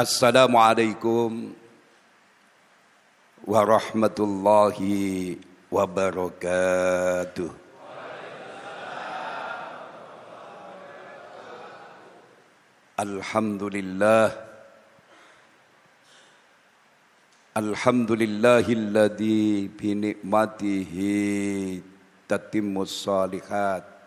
Assalamualaikum warahmatullahi wabarakatuh. Alhamdulillahilladzi bi ni'matihi tatimmus shalihat.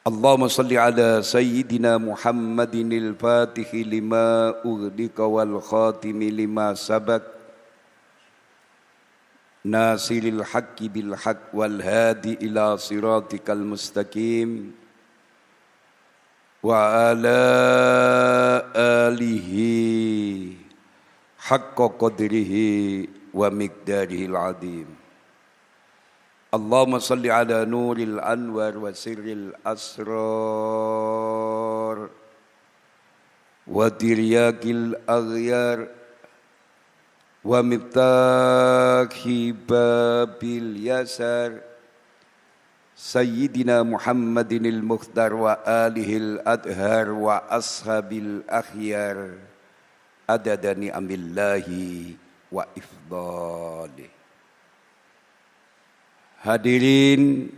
Allahumma salli ala sayyidina Muhammadinil Fatihi lima ughliqa wal khatimi lima sabaq nasiril haqqi bil haqq wal hadi ila siratikal mustaqim wa ala alihi haqqa qadrihi wa miqdarihil azim. Allahumma salli ala nuril anwar wa sirril asrar wa tiryakil aghyar wa miftahi babil yasar Sayyidina Muhammadinil Mukhtar wa alihil adhar wa ashabil akhyar adada ni'amillahi wa ifdalih. Hadirin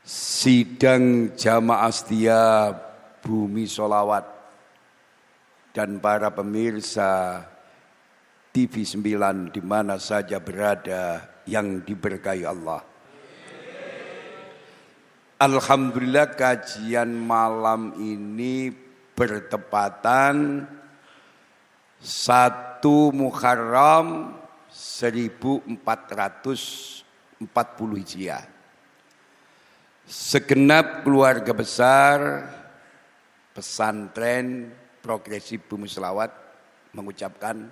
sidang jamaah setia Bumi Sholawat dan para pemirsa TV 9 di mana saja berada yang diberkahi Allah. Alhamdulillah kajian malam ini bertepatan 1 Muharram 1440 Hijriah. Segenap keluarga besar pesantren progresif Bumi Sholawat mengucapkan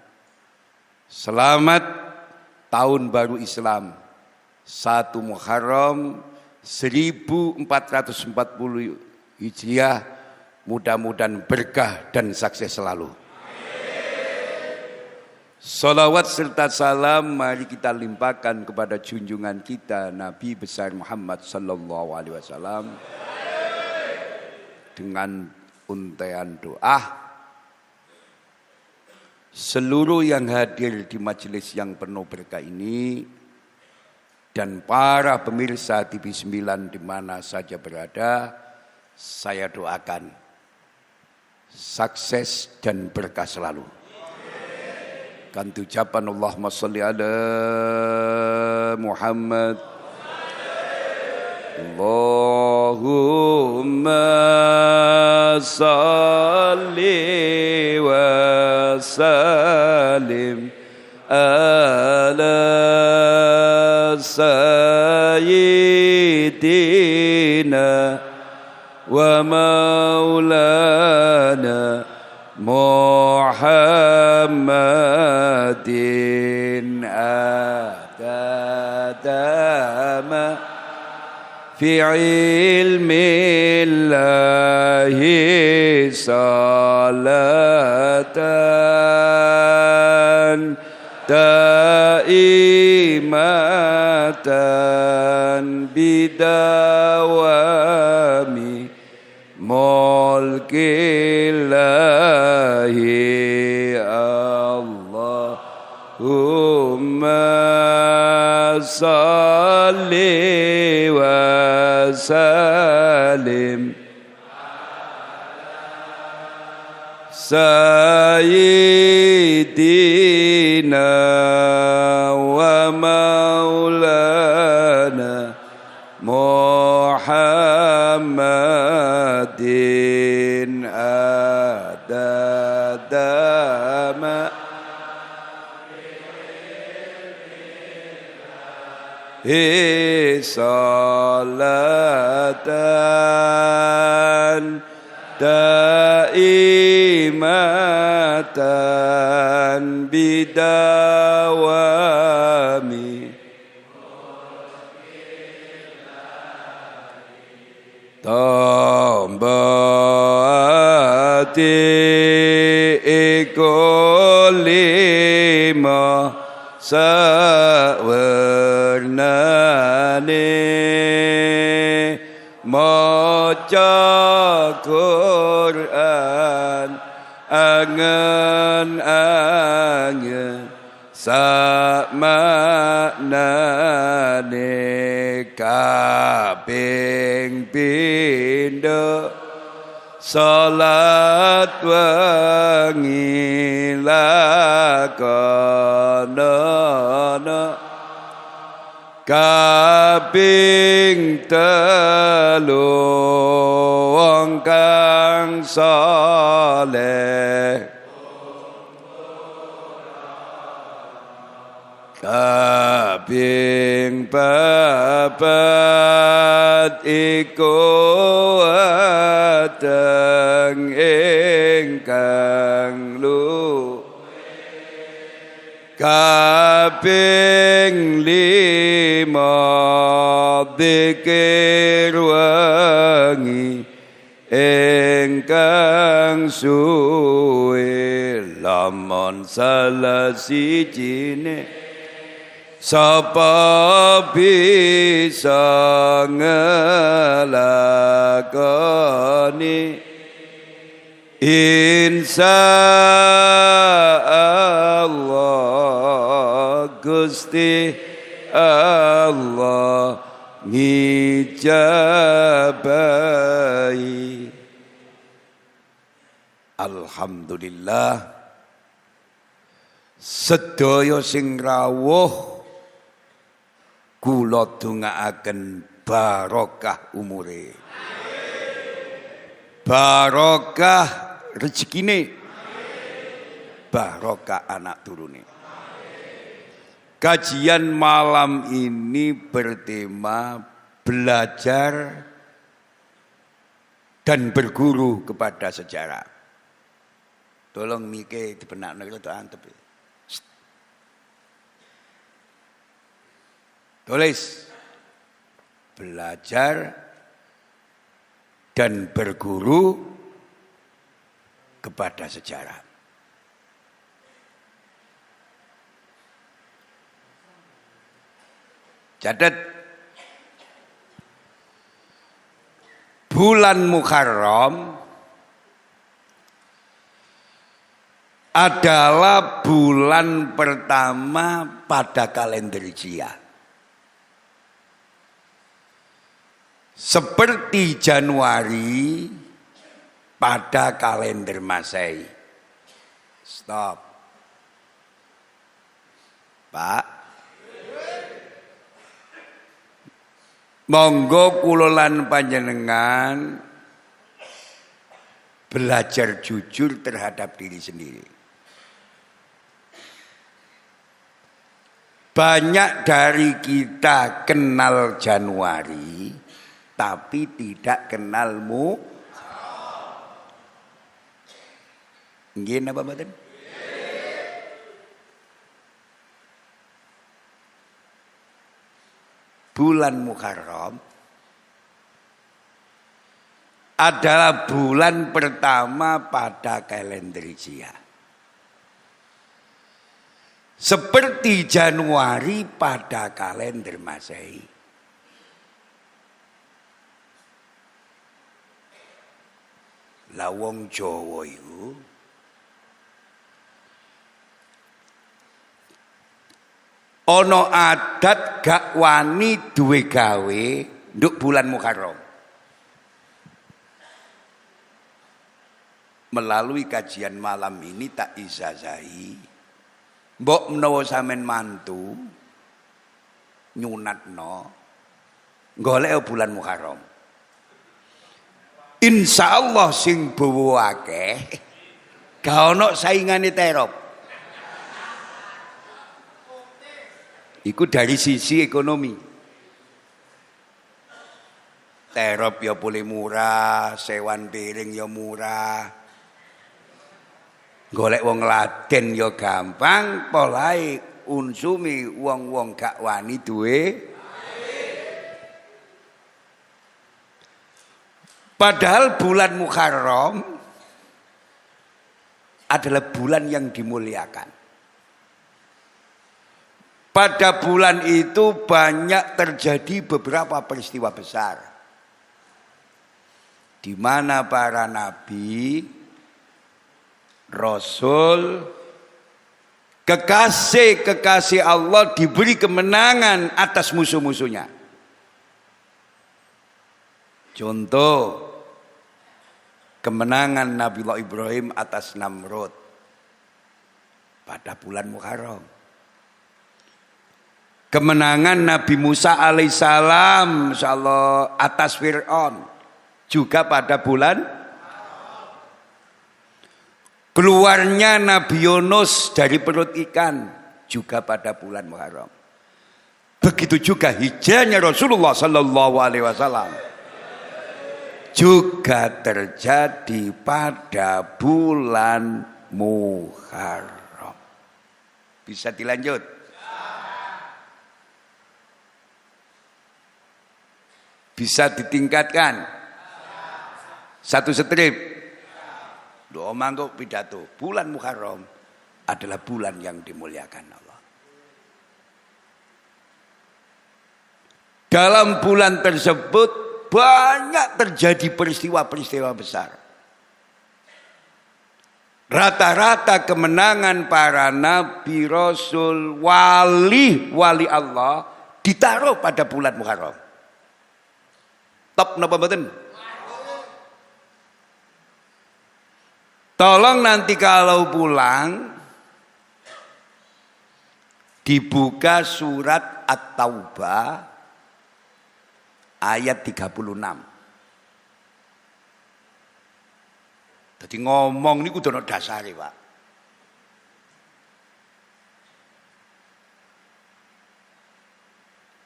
selamat tahun baru Islam 1 Muharram 1440 Hijriah, mudah-mudahan berkah dan sukses selalu. Salawat serta salam mari kita limpahkan kepada junjungan kita Nabi besar Muhammad sallallahu alaihi wasallam dengan untaian doa. Seluruh yang hadir di majelis yang penuh berkah ini dan para pemirsa TV 9 di mana saja berada, saya doakan sukses dan berkah selalu. Kan ucapan Allahumma salli ala Muhammad. Allahumma salli wa sallim ala sayyidina wa maulana Muhammadin adadama fi ilmillahi salatan taimatan bidawami mulkillahi Allahumma salli wa sallim sayyidina wa maulana Muhammadin adadama salatan daimatan bidawami tambahati ikolima sawernane maca Qur'an Quran angen-angen sakmaknane kaping pindho salat wengi lakonono kaping telu wong kang saleh kaping papat iku adeng ingkang lu kaping lima dzikir wengi ingkang suwe lamun salah sijine sapa bisa ngelakoni insya Allah Gusti Allah ngijabahi. Alhamdulillah sedaya sing rawuh kula dongaaken barokah umure, barokah rezekine, barokah anak turune. Kajian malam ini bertema belajar dan berguru kepada sejarah. Tolong mike dibenakno itu antep. Tulis belajar dan berguru kepada sejarah. Catat bulan Muharram adalah bulan pertama pada kalender Hijriah. Seperti Januari pada kalender Masehi. Stop. Pak. Monggo kula lan panjenengan belajar jujur terhadap diri sendiri. Banyak dari kita kenal Januari tapi tidak kenalmu. Nggih napa mboten? Bulan Muharram adalah bulan pertama pada kalender Hijriah. Seperti Januari pada kalender Masehi. Lah wong Jawa iku ana adat gak wani duwe gawe nduk bulan Muharram. Melalui kajian malam ini tak izazahi mbok menawa sampean mantu nyunatno golek bulan Muharram. Insyaallah sing bawa akeh gak ono saingane terop. Iku dari sisi ekonomi. Terop ya boleh murah, sewan piring ya murah. Golek wong laden ya gampang, polahe unsumi wong-wong gak wani duwe. Padahal bulan Muharram adalah bulan yang dimuliakan. Pada bulan itu banyak terjadi beberapa peristiwa besar. di mana para nabi, rasul, kekasih-kekasih Allah diberi kemenangan atas musuh-musuhnya. Contoh kemenangan Nabiullah Ibrahim atas Namrud pada bulan Muharram. Kemenangan Nabi Musa alaihissalam insyaallah atas Fir'aun juga pada bulan. Keluarnya Nabi Yunus dari perut ikan juga pada bulan Muharram. Begitu juga hijrahnya Rasulullah sallallahu alaihi wasallam juga terjadi pada bulan Muharram. Bisa dilanjut? Bisa ditingkatkan? Satu strip. Doa mangkuk pidato. Bulan Muharram adalah bulan yang dimuliakan Allah. Dalam bulan tersebut banyak terjadi peristiwa-peristiwa besar. Rata-rata kemenangan para nabi, rasul, wali Allah ditaruh pada bulan Muharram. Top napa mboten? Tolong nanti kalau pulang dibuka surat At-Taubah ayat 36. Jadi ngomong niku kudu ana dasare, Pak.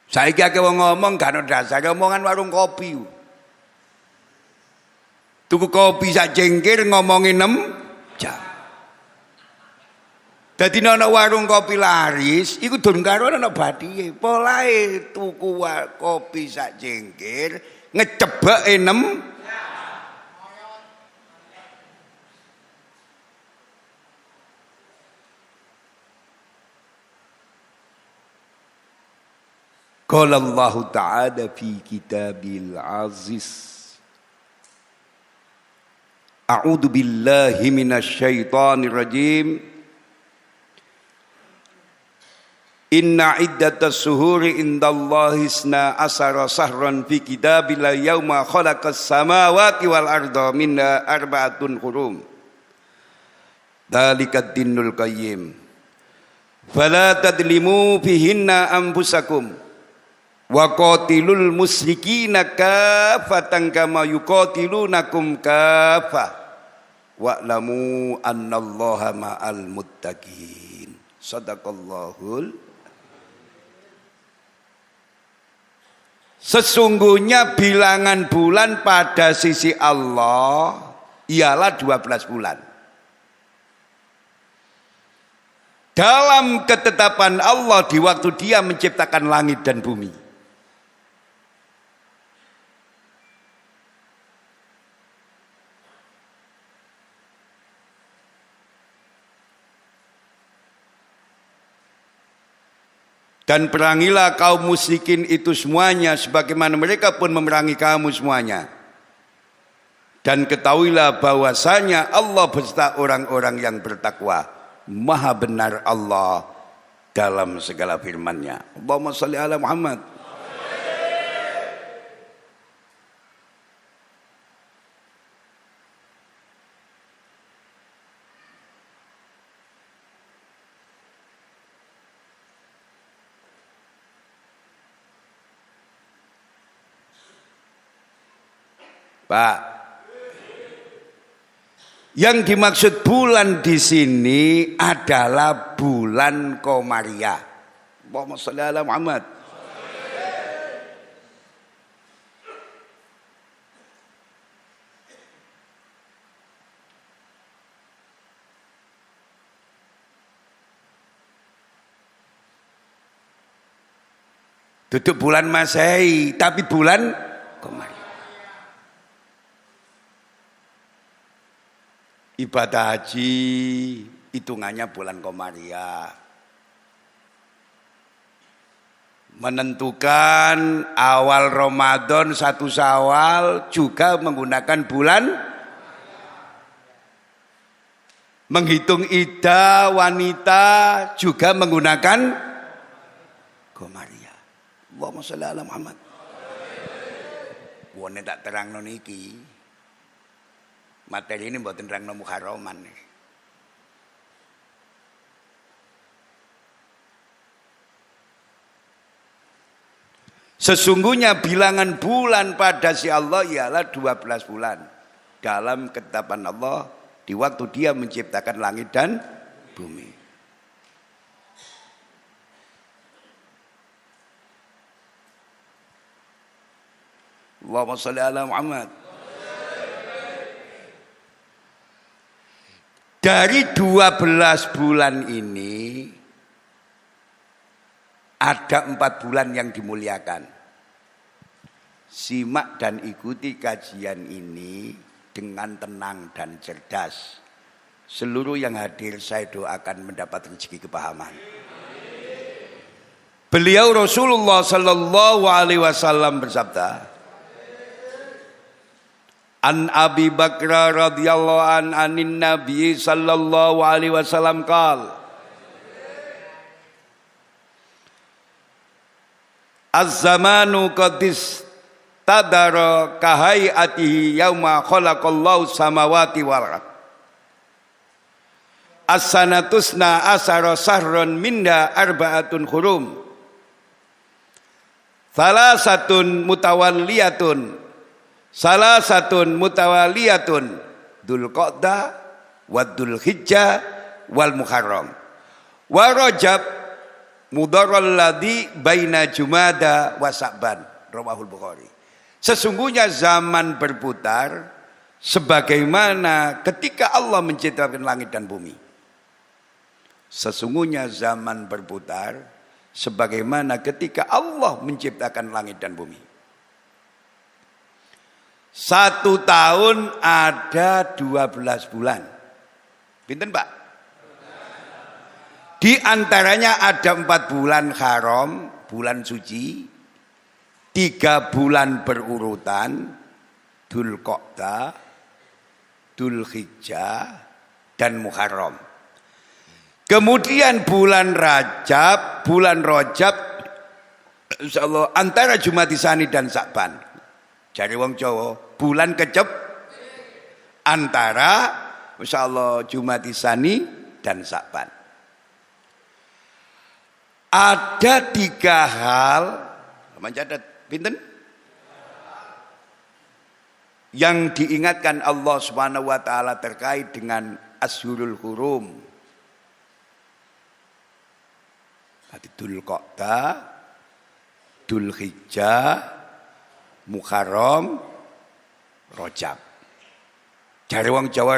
Saiki akeh wong ngomong gak ono dasare, omongan warung kopi. Tuku kopi sak jengkir ngomongi 6 jam. Dadi ana warung kopi laris iku durung karo ana bathiye. Polahe tuku kopi sak jengkir ngecebeke 6 Qala Allah Ta'ala fi kitabil aziz. A'udzu billahi minasy syaithanir rajim. Inna iddatas suhuri indallahi isna asara sahran fi kitabillah yauma khalaqas samawati wal arda minna arba'atun hurum. Dzalikad dinul qayyim. Fala tadlimu fihinna anfusakum. Wa qatilul musyrikina kafatan kama yuqatilunakum kafah wa'lamu annallaha ma'al muttaqin. Shadaqallahul. Sesungguhnya bilangan bulan pada sisi Allah ialah 12 bulan. Dalam ketetapan Allah di waktu Dia menciptakan langit dan bumi. Dan perangilah kaum musyrikin itu semuanya sebagaimana mereka pun memerangi kamu semuanya. Dan ketahuilah bahwasanya Allah beserta orang-orang yang bertakwa. Maha benar Allah dalam segala firman-Nya. Allahumma shalli ala Muhammad. Pak, yang dimaksud bulan di sini adalah bulan Komariah. Allahumma shalli ala Muhammad. Duduk bulan Masehi, tapi bulan Komariah. Ibadah haji hitungannya bulan Komariah. menentukan awal Ramadan 1 Syawal juga menggunakan bulan, menghitung iddah wanita juga menggunakan Qomariyah. Allahumma sholli ala Muhammad. Wone tak terangno niki. Materi ini mboten terangno Muharraman. Sesungguhnya bilangan bulan pada si Allah ialah 12 bulan. Dalam ketetapan Allah di waktu dia menciptakan langit dan bumi. Allahumma sholli ala Muhammad. Dari 12 bulan ini ada 4 bulan yang dimuliakan. Simak dan ikuti kajian ini dengan tenang dan cerdas. Seluruh yang hadir saya doakan mendapat rezeki kepahaman. Beliau Rasulullah sallallahu alaihi wasallam bersabda, An Abi Bakr radhiyallahu anin Nabi sallallahu alaihi wasallam qala Az-zamanu qadis tadara kahayatihi yauma khalaqallahu samawati wal ard. As-sanatusna asara sahron minda arba'atun hurum. Salasatun mutawaliyatun Dzulqa'dah wa Dzulhijjah wal Muharram. Wa Rajab Mudharral ladzi baina Jumada wa Sa'ban, rawahul Bukhari. Sesungguhnya zaman berputar sebagaimana ketika Allah menciptakan langit dan bumi. Sesungguhnya zaman berputar sebagaimana ketika Allah menciptakan langit dan bumi. 1 tahun ada 12 bulan. Pinten Pak? Di antaranya ada 4 bulan haram, bulan suci, 3 bulan berurutan, Dzulqa'dah, Dzulhijjah, dan Muharram. Kemudian bulan Rajab, insyaallah antara Jumadisani dan Sa'ban. Jare wong Jawa, bulan kecep antara insyaallah Jumadisani dan Sa'ban. Ada 3 hal, mencatat pinten? Yang diingatkan Allah Subhanahu wa taala terkait dengan Ashurul Hurum. Dzulqa'dah, Dzulhijjah, Muharram, Rajab. Jare wong Jawa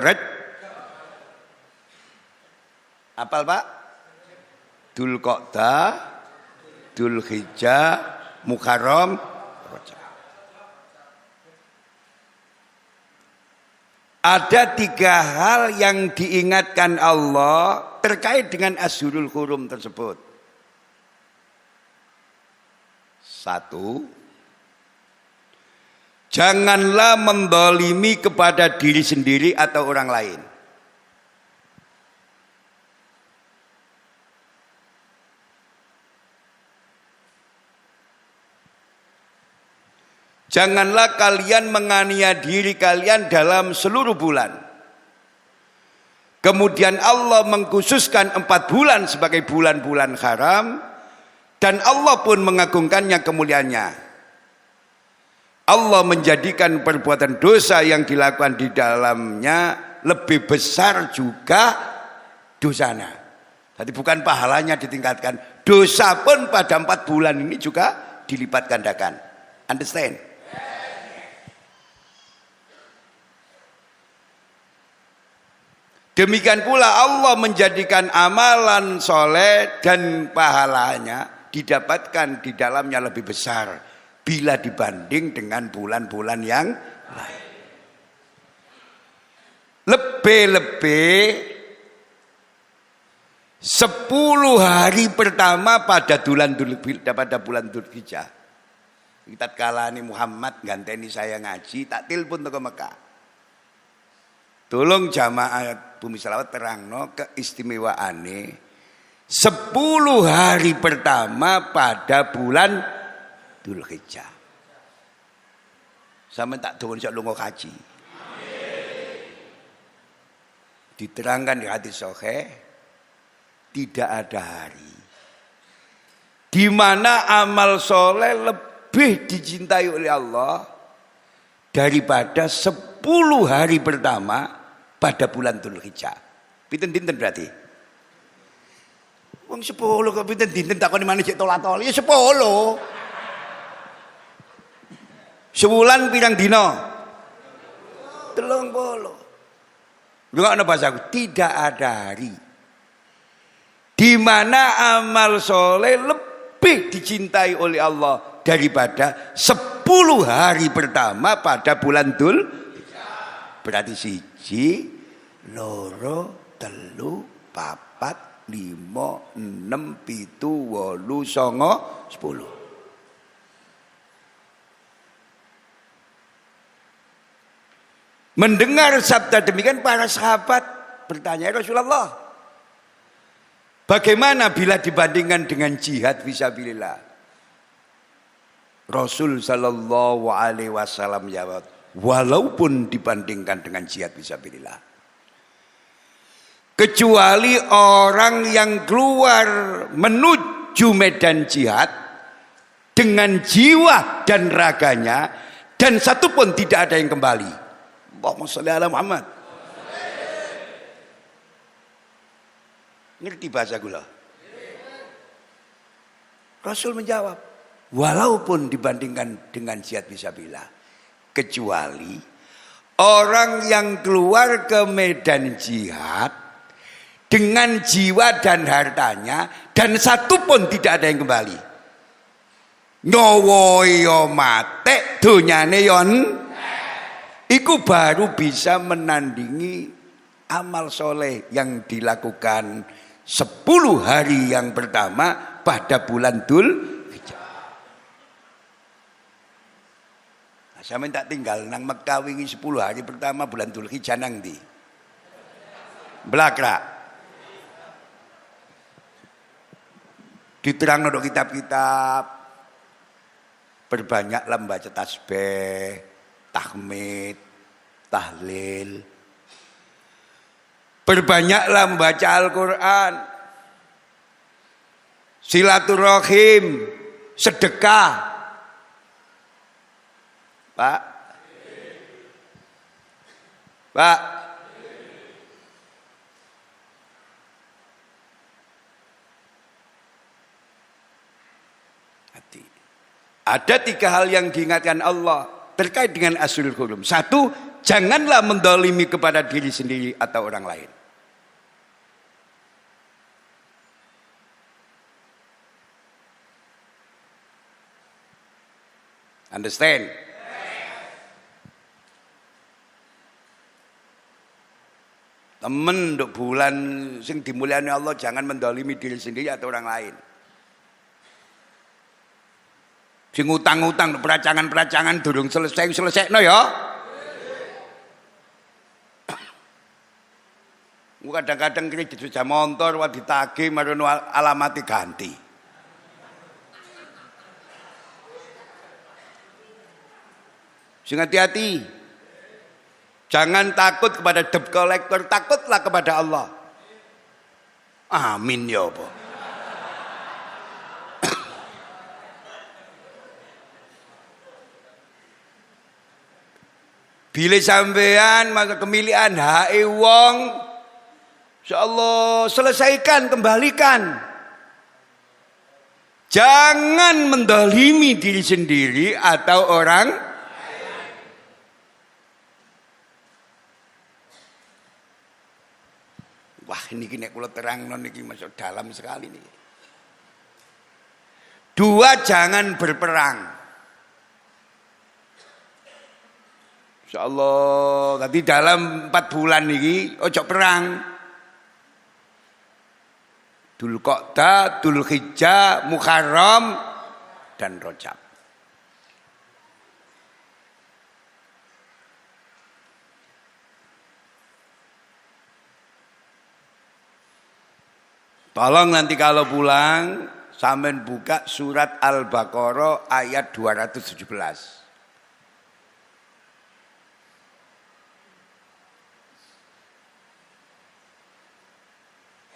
apal Pak? Dzulqa'dah, Dzulhijjah, Muharram, Rajab. Ada 3 hal yang diingatkan Allah terkait dengan Ashurul Hurum tersebut. 1, janganlah mendolimi kepada diri sendiri atau orang lain. Janganlah kalian menganiaya diri kalian dalam seluruh bulan. Kemudian Allah mengkhususkan 4 bulan sebagai bulan-bulan haram. Dan Allah pun mengagungkannya kemuliaannya. Allah menjadikan perbuatan dosa yang dilakukan di dalamnya lebih besar juga dosanya. Jadi bukan pahalanya ditingkatkan. Dosa pun pada 4 bulan ini juga dilipat gandakan. Understand? Demikian pula Allah menjadikan amalan soleh dan pahalanya didapatkan di dalamnya lebih besar bila dibanding dengan bulan-bulan yang lain. Lebih-lebih 10 hari pertama pada bulan Dzulhijjah. Kita kalani Muhammad ganteni saya ngaji, tak telepon ke Mekah. Tolong jamaah Bumi Selawat terangno keistimewaane 10 hari pertama pada bulan Dzulhijjah. Sama tak turun sak lunga kaji. Diterangkan di hadis sahih, tidak ada hari di mana amal soleh lebih dicintai oleh Allah daripada 10 hari pertama pada bulan Dzulhijjah. Pinten dinten berarti? Wong 10 kok pinten dinten takoni maneh cek tolat-toli ya 10. Sebulan pirang dina? 30. Lha bahasaku tidak ada hari di mana amal soleh lebih dicintai oleh Allah daripada 10 hari pertama pada bulan Dzulhijjah. Berarti 1, 2, 3, 4, 5, 6, 7, 8, 9, 10. Mendengar sabda demikian para sahabat bertanya, "Ya Rasulullah, bagaimana bila dibandingkan dengan jihad fisabilillah?" Rasul sallallahu alaihi wasallam jawab, "Walaupun dibandingkan dengan jihad fisabilillah, kecuali orang yang keluar menuju medan jihad dengan jiwa dan raganya dan satu pun tidak ada yang kembali." Allahumma sholli ala Muhammad. Ngerti bahasa gula? Rasul menjawab, walaupun dibandingkan dengan jihad fisabilillah, kecuali orang yang keluar ke medan jihad dengan jiwa dan hartanya dan satu pun tidak ada yang kembali. Nyawa yo mate, dunyane yon, iku baru bisa menandingi amal soleh yang dilakukan 10 hari yang pertama pada bulan Dzulhijjah. Nah, saya minta tinggal nang Mekah wingi 10 hari pertama bulan Dzulhijjah nang ndi? Blakrak. Diterangno do kitab-kitab. Perbanyaklah membaca tasbih, tahmid, tahlil. Perbanyaklah membaca Al-Quran, silaturahim, sedekah. Pak, hati. Ada 3 hal yang diingatkan Allah terkait dengan Ashurul Hurum. 1, janganlah mendolimi kepada diri sendiri atau orang lain. Understand? Temen untuk bulan sing dimulyani Allah, jangan mendolimi diri sendiri atau orang lain. Sing utang-utang peracangan-peracangan durung selesai no ya. Kadang-kadang kredit sepeda motor wa ditagih marono alamati ganti. Sing hati-hati. Jangan takut kepada debt collector, takutlah kepada Allah. Amin ya Allah. Bila sampean maka kemilian hae wong, insyaallah selesaikan, kembalikan. Jangan mendolimi diri sendiri atau orang. Wah, ini nek kula terangno niki masuk dalam sekali nih. 2, jangan berperang. Insyaallah tadi dalam 4 bulan niki ojo perang. Dzulqa'dah, Dzulhijjah, Muharram, dan Rajab. Tolong nanti kalau pulang sampean buka surat Al-Baqarah ayat 217.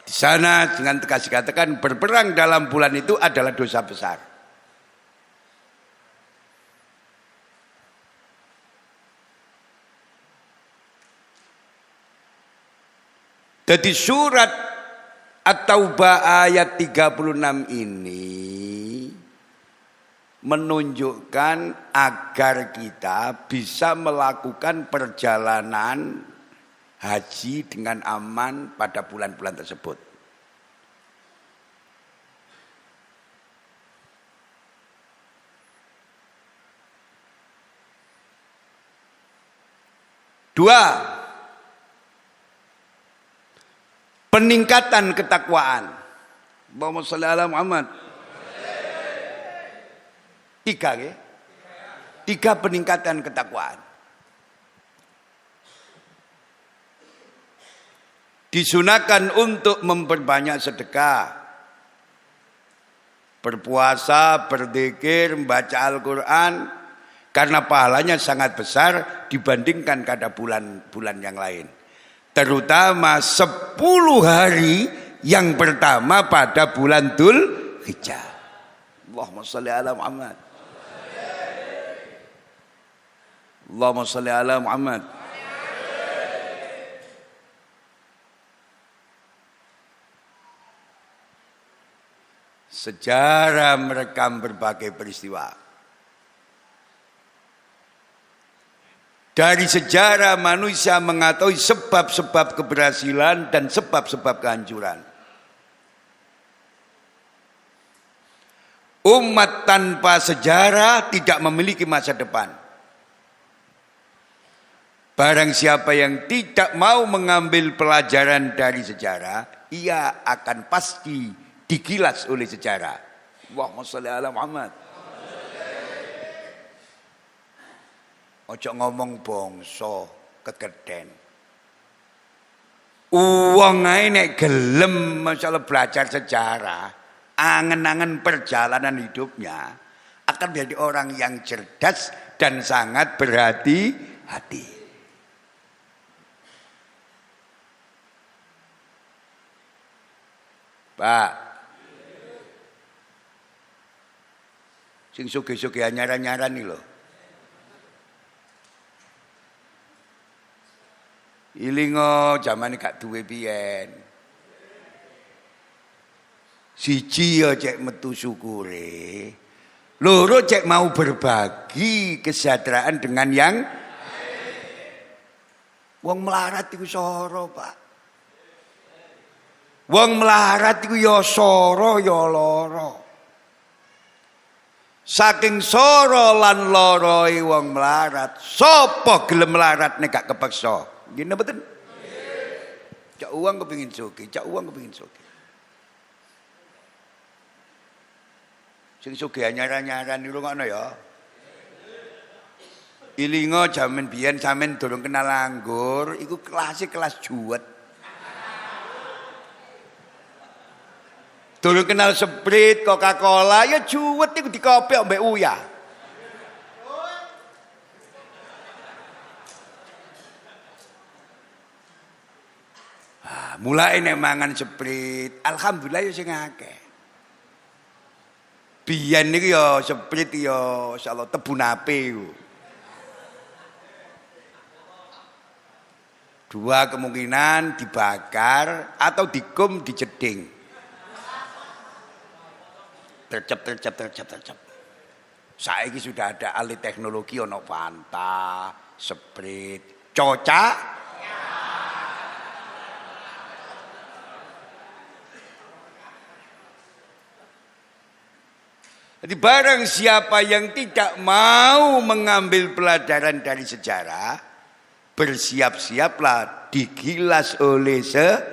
Di sana dengan tegas dikatakan berperang dalam bulan itu adalah dosa besar. Jadi surat At-Taubah ayat 36 ini menunjukkan agar kita bisa melakukan perjalanan haji dengan aman pada bulan-bulan tersebut. Dua, peningkatan ketakwaan. Allahumma shalli ala Muhammad. Tiga, ya? Tiga peningkatan ketakwaan. Disunahkan untuk memperbanyak sedekah, berpuasa, berzikir, membaca Al-Quran, karena pahalanya sangat besar dibandingkan pada bulan-bulan yang lain. Terutama 10 hari yang pertama pada bulan Dzulhijjah. Allahumma shalli ala Muhammad. Allahumma shalli ala Muhammad. Sejarah merekam berbagai peristiwa. Dari sejarah manusia mengetahui sebab-sebab keberhasilan dan sebab-sebab kehancuran. Umat tanpa sejarah tidak memiliki masa depan. Barang siapa yang tidak mau mengambil pelajaran dari sejarah, ia akan pasti digilas oleh sejarah. Allahumma shalli ala Muhammad. Ojo ngomong bangsa kekeden. Wong ae nek gelem masalah belajar sejarah, angen-angen perjalanan hidupnya akan menjadi orang yang cerdas dan sangat berhati-hati. Pak, sing sugih-sugih nyaran-nyaran nih lho. Ilingo zaman gak duwe biyen. Siji ya cek metu syukure. Loro cek mau berbagi kesejahteraan dengan yang wong melarat iku soro, Pak. Wong melarat iku ya soro ya lara. Saking soro lan loroi wong melarat, sapa gelem melarat nek gak kepeksa? Gini betul. Cak uang kepingin sugih, cak uang kepingin sugih. Sing sugih nyaran-nyaran niku ngono ya. Ilingo jaman biyen sampean durung kenal anggur, iku kelas juwet. Durung kenal Sprite, Coca-Cola, ya juwet iku dikopek mbek uyah. Mulai nek mangan Sprite, alhamdulillah ya sing akeh. Biyen niku ya Sprite ya insyaallah tebu nape iku. Dua kemungkinan dibakar atau dikum dijeding. Tercep. Saiki sudah ada ahli teknologi ono Fanta, Sprite, cocak. Jadi barang siapa yang tidak mau mengambil pelajaran dari sejarah, bersiap-siaplah digilas oleh sejarah.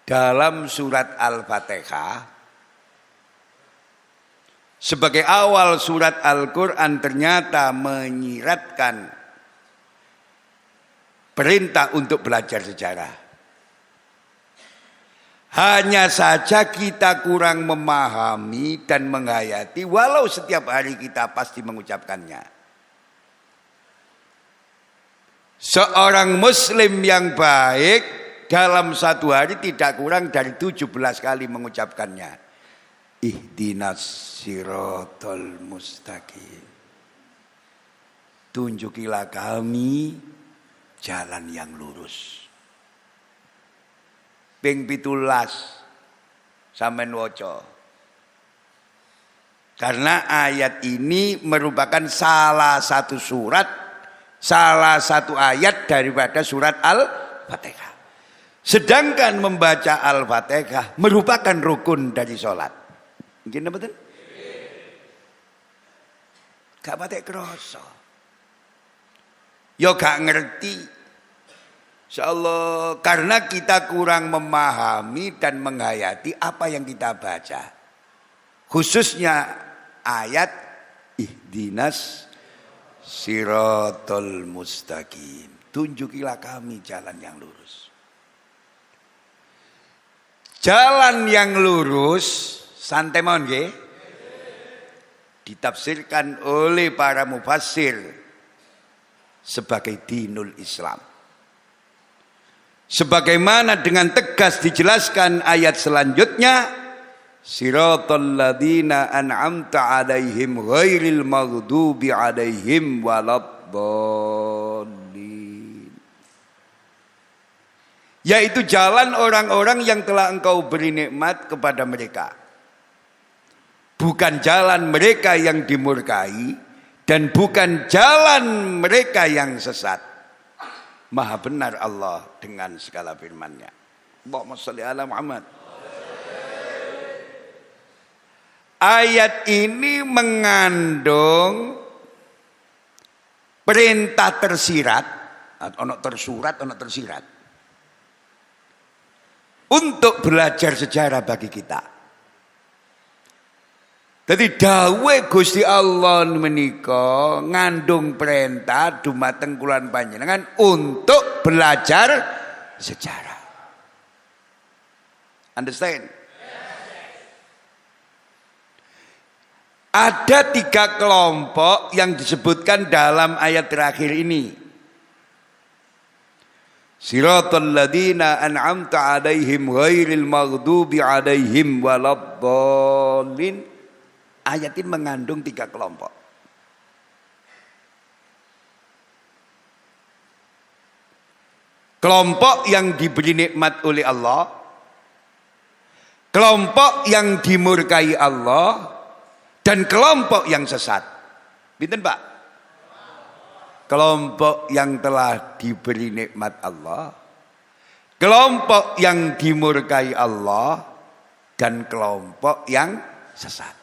dalam surat Al-Fatihah sebagai awal surat Al-Quran ternyata menyiratkan perintah untuk belajar sejarah. Hanya saja kita kurang memahami dan menghayati walau setiap hari kita pasti mengucapkannya. Seorang muslim yang baik dalam satu hari tidak kurang dari 17 kali mengucapkannya. Ihdinas siratal mustaqim. Tunjukilah kami jalan yang lurus. Ping 17 sampean waca. Karena ayat ini merupakan salah satu ayat daripada surat Al-Fatihah. Sedangkan membaca Al-Fatihah merupakan rukun dari sholat. Mungkin betul? Gak patek kroso. Yo gak ngerti. Insyaallah karena kita kurang memahami dan menghayati apa yang kita baca. Khususnya ayat ihdinas siratal mustaqim. Tunjukilah kami jalan yang lurus. Jalan yang lurus santai mohon nggih. Ditafsirkan oleh para mufassir sebagai dinul Islam. Sebagaimana dengan tegas dijelaskan ayat selanjutnya, siratal ladzina an'amta 'alaihim ghairil maghdubi 'alaihim waladdallin. Yaitu jalan orang-orang yang telah engkau beri nikmat kepada mereka. Bukan jalan mereka yang dimurkai dan bukan jalan mereka yang sesat. Maha benar Allah dengan segala firman-Nya. Allahumma shalli ala Muhammad. Ayat ini mengandung perintah tersirat, ono tersurat, ono tersirat, untuk belajar sejarah bagi kita. Jadi dawuh Gusti Allah menika ngandung perintah dumateng kula panjenengan untuk belajar sejarah. Understand? Ada 3 kelompok yang disebutkan dalam ayat terakhir ini. Siratal ladzina an'amta 'alaihim ghairil maghdubi 'alaihim waladdallin. Ayat ini mengandung 3 kelompok. Kelompok yang diberi nikmat oleh Allah, kelompok yang dimurkai Allah, dan kelompok yang sesat. Pinten Pak? Kelompok yang telah diberi nikmat Allah, kelompok yang dimurkai Allah, dan kelompok yang sesat.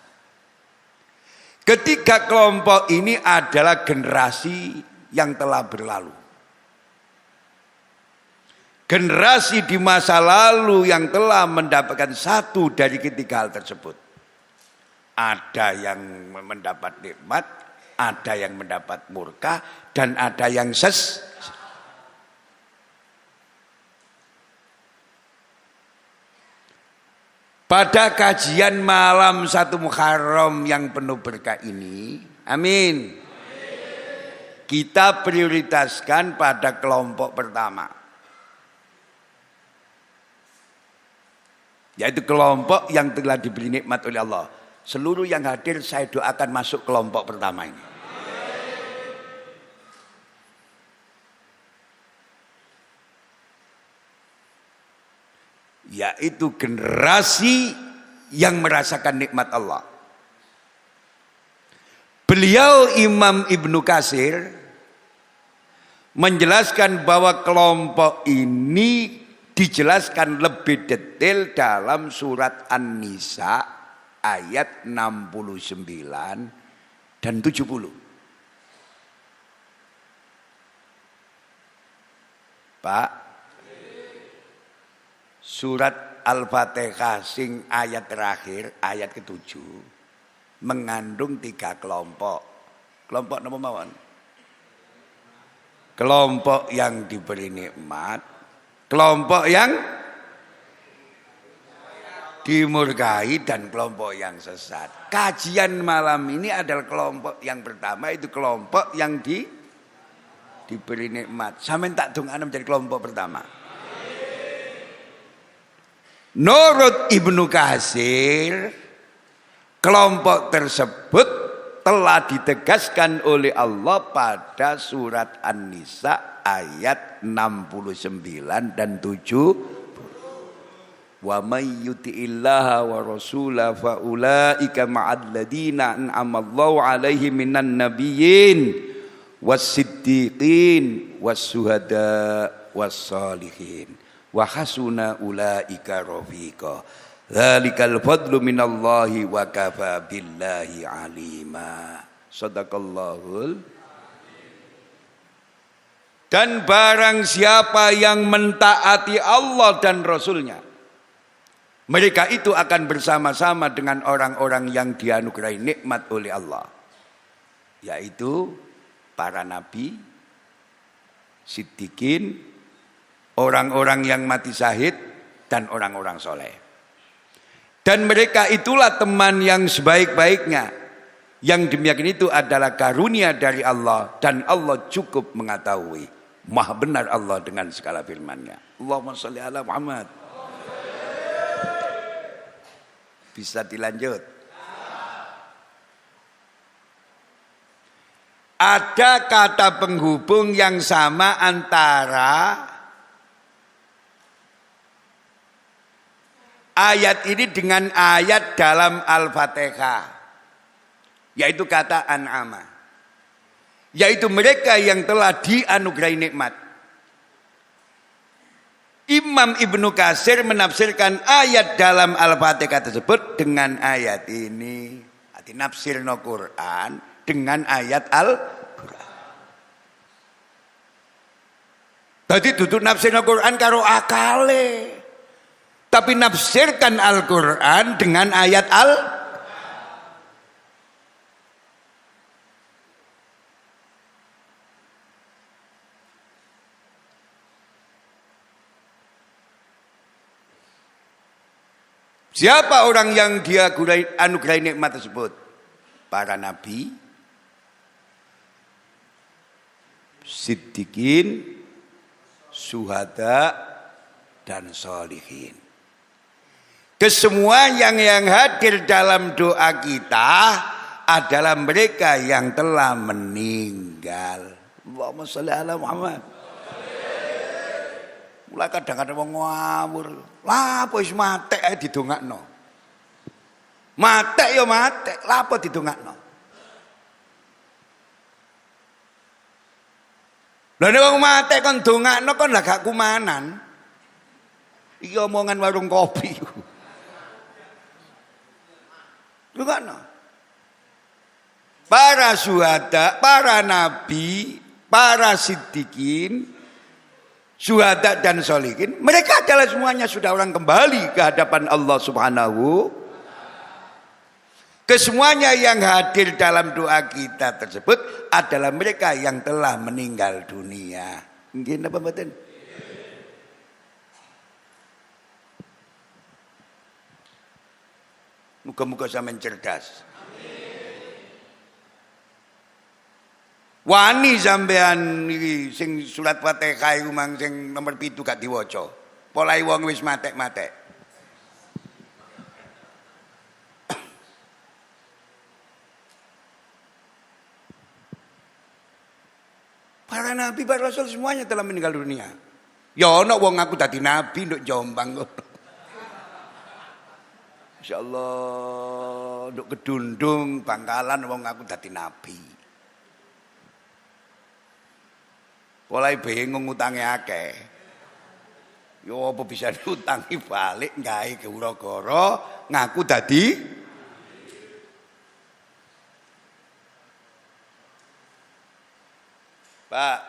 Ketiga kelompok ini adalah generasi yang telah berlalu. Generasi di masa lalu yang telah mendapatkan satu dari ketiga hal tersebut. Ada yang mendapat nikmat, ada yang mendapat murka, dan ada yang Pada kajian malam 1 Muharram yang penuh berkah ini, amin, kita prioritaskan pada kelompok pertama, yaitu kelompok yang telah diberi nikmat oleh Allah. Seluruh yang hadir saya doakan masuk kelompok pertama ini. Yaitu generasi yang merasakan nikmat Allah. Beliau Imam Ibnu Katsir menjelaskan bahwa kelompok ini dijelaskan lebih detail dalam surat An-Nisa ayat 69 dan 70. Pak, surat Al-Fatihah sing ayat terakhir, ayat ke-7 mengandung 3 kelompok. Kelompok napa mawon? Kelompok yang diberi nikmat, kelompok yang dimurkai, dan kelompok yang sesat. Kajian malam ini adalah kelompok yang pertama, itu kelompok yang diberi nikmat. Sampeyan tak dongakno menjadi kelompok pertama. Menurut Ibnu Katsir, kelompok tersebut telah ditegaskan oleh Allah pada surat An-Nisa ayat 69 dan 70. Wa may yuti'illaha wa rasulahu fa ulaika ma'al ladina an'amallahu 'alaihim minan nabiyyin was-siddiqin was-syuhada was-shalihin wa hasuna ulaika rafiqa. Dzalikal fadlu minallahi wa kafa billahi alima. Shadaqallahul. Dan barang siapa yang mentaati Allah dan Rasulnya, mereka itu akan bersama-sama dengan orang-orang yang dianugerahi nikmat oleh Allah, yaitu para nabi, siddiqin, orang-orang yang mati syahid, dan orang-orang soleh. Dan mereka itulah teman yang sebaik-baiknya. Yang demikian itu adalah karunia dari Allah, dan Allah cukup mengetahui. Maha benar Allah dengan segala firman-Nya. Allahumma sholli ala Muhammad. Bisa dilanjut. Ada kata penghubung yang sama antara ayat ini dengan ayat dalam Al-Fatihah, yaitu kata an'ama, yaitu mereka yang telah dianugerahi nikmat. Imam Ibnu Katsir menafsirkan ayat dalam Al-Fatihah tersebut dengan ayat ini. Arti nafsirno Quran dengan ayat Al-Quran. Jadi duduk nafsirno Quran karo akale, tapi nafsirkan Al-Quran dengan ayat Siapa orang yang dia anugerahi nikmat tersebut? Para nabi, siddiqin, syuhada, dan sholihin. Kesemua yang hadir dalam doa kita adalah mereka yang telah meninggal. Allahumma sholli ala Muhammad. Mulai kadang-kadang wong ngawur. Lah apa wis matek ae didongakno. Matek ya matek, lah apa didongakno. Lah nek wong matek kon dongakno kon lah gak kumanan. Iki omongan warung kopi. Dongakno. Para syuhada, para nabi, para siddiqin, syuhada dan sholihin, mereka adalah semuanya sudah orang kembali ke hadapan Allah Subhanahu. Kesemuanya yang hadir dalam doa kita tersebut adalah mereka yang telah meninggal dunia. Nggih napa mboten? Muga-muga sampeyan cerdas. Wani sampean iki sing surat Fatihah iku mang sing nomor 7 gak diwaca. Polai wong wis matek-matek. Para nabi, para rasul semuanya telah meninggal dunia. Ya ana wong aku dadi nabi nduk Jombang ngono. Insyaallah nduk Kedundung, Bangkalan wong aku dadi nabi. Mulai bingung utange akeh. Yo apa bisa diutangi balik gawe gara-gara ngaku dadi Pak.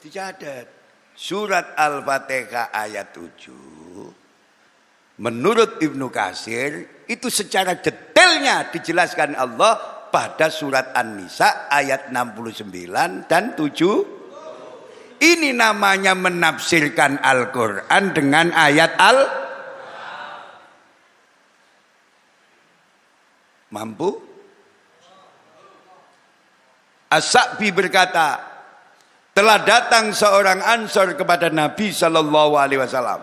Dicatat surat Al-Fatihah ayat 7 Menurut Ibnu Katsir itu secara detailnya dijelaskan Allah pada surat An-Nisa ayat 69 dan 7. Ini namanya menafsirkan Al-Quran dengan ayat Mampu? As-Sa'bi berkata, telah datang seorang Ansor kepada Nabi Sallallahu Alaihi Wasallam.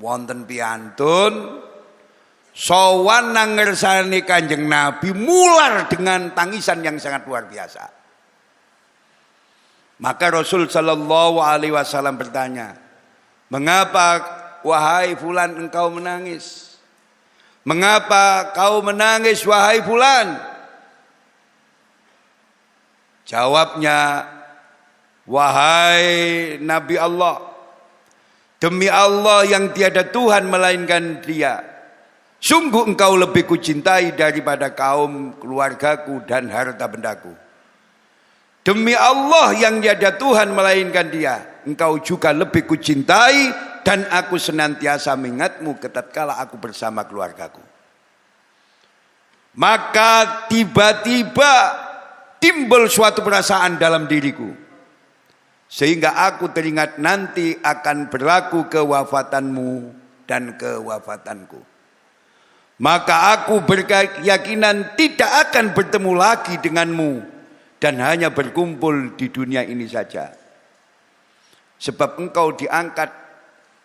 Wonten piantun sowan nang ngersani Kanjeng Nabi mular dengan tangisan yang sangat luar biasa. Maka Rasul Sallallahu Alaihi Wasallam bertanya, mengapa wahai fulan engkau menangis? Mengapa kau menangis wahai fulan? Jawabnya, wahai Nabi Allah, demi Allah yang tiada Tuhan melainkan Dia, sungguh engkau lebih kucintai daripada kaum keluargaku dan harta bendaku. Demi Allah yang tiada Tuhan melainkan Dia, engkau juga lebih kucintai dan aku senantiasa mengingatmu tatkala aku bersama keluargaku. Maka tiba-tiba timbul suatu perasaan dalam diriku, sehingga aku teringat nanti akan berlaku kewafatanmu dan kewafatanku. Maka aku berkeyakinan tidak akan bertemu lagi denganmu dan hanya berkumpul di dunia ini saja. Sebab engkau diangkat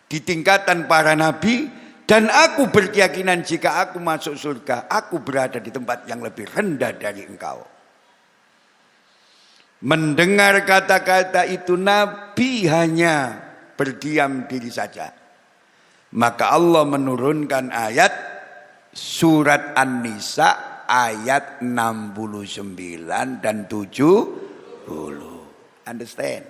di tingkatan para nabi dan aku berkeyakinan jika aku masuk surga, aku berada di tempat yang lebih rendah dari engkau. Mendengar kata-kata itu Nabi hanya berdiam diri saja. Maka Allah menurunkan ayat surat An-Nisa ayat 69 dan 70. Understand?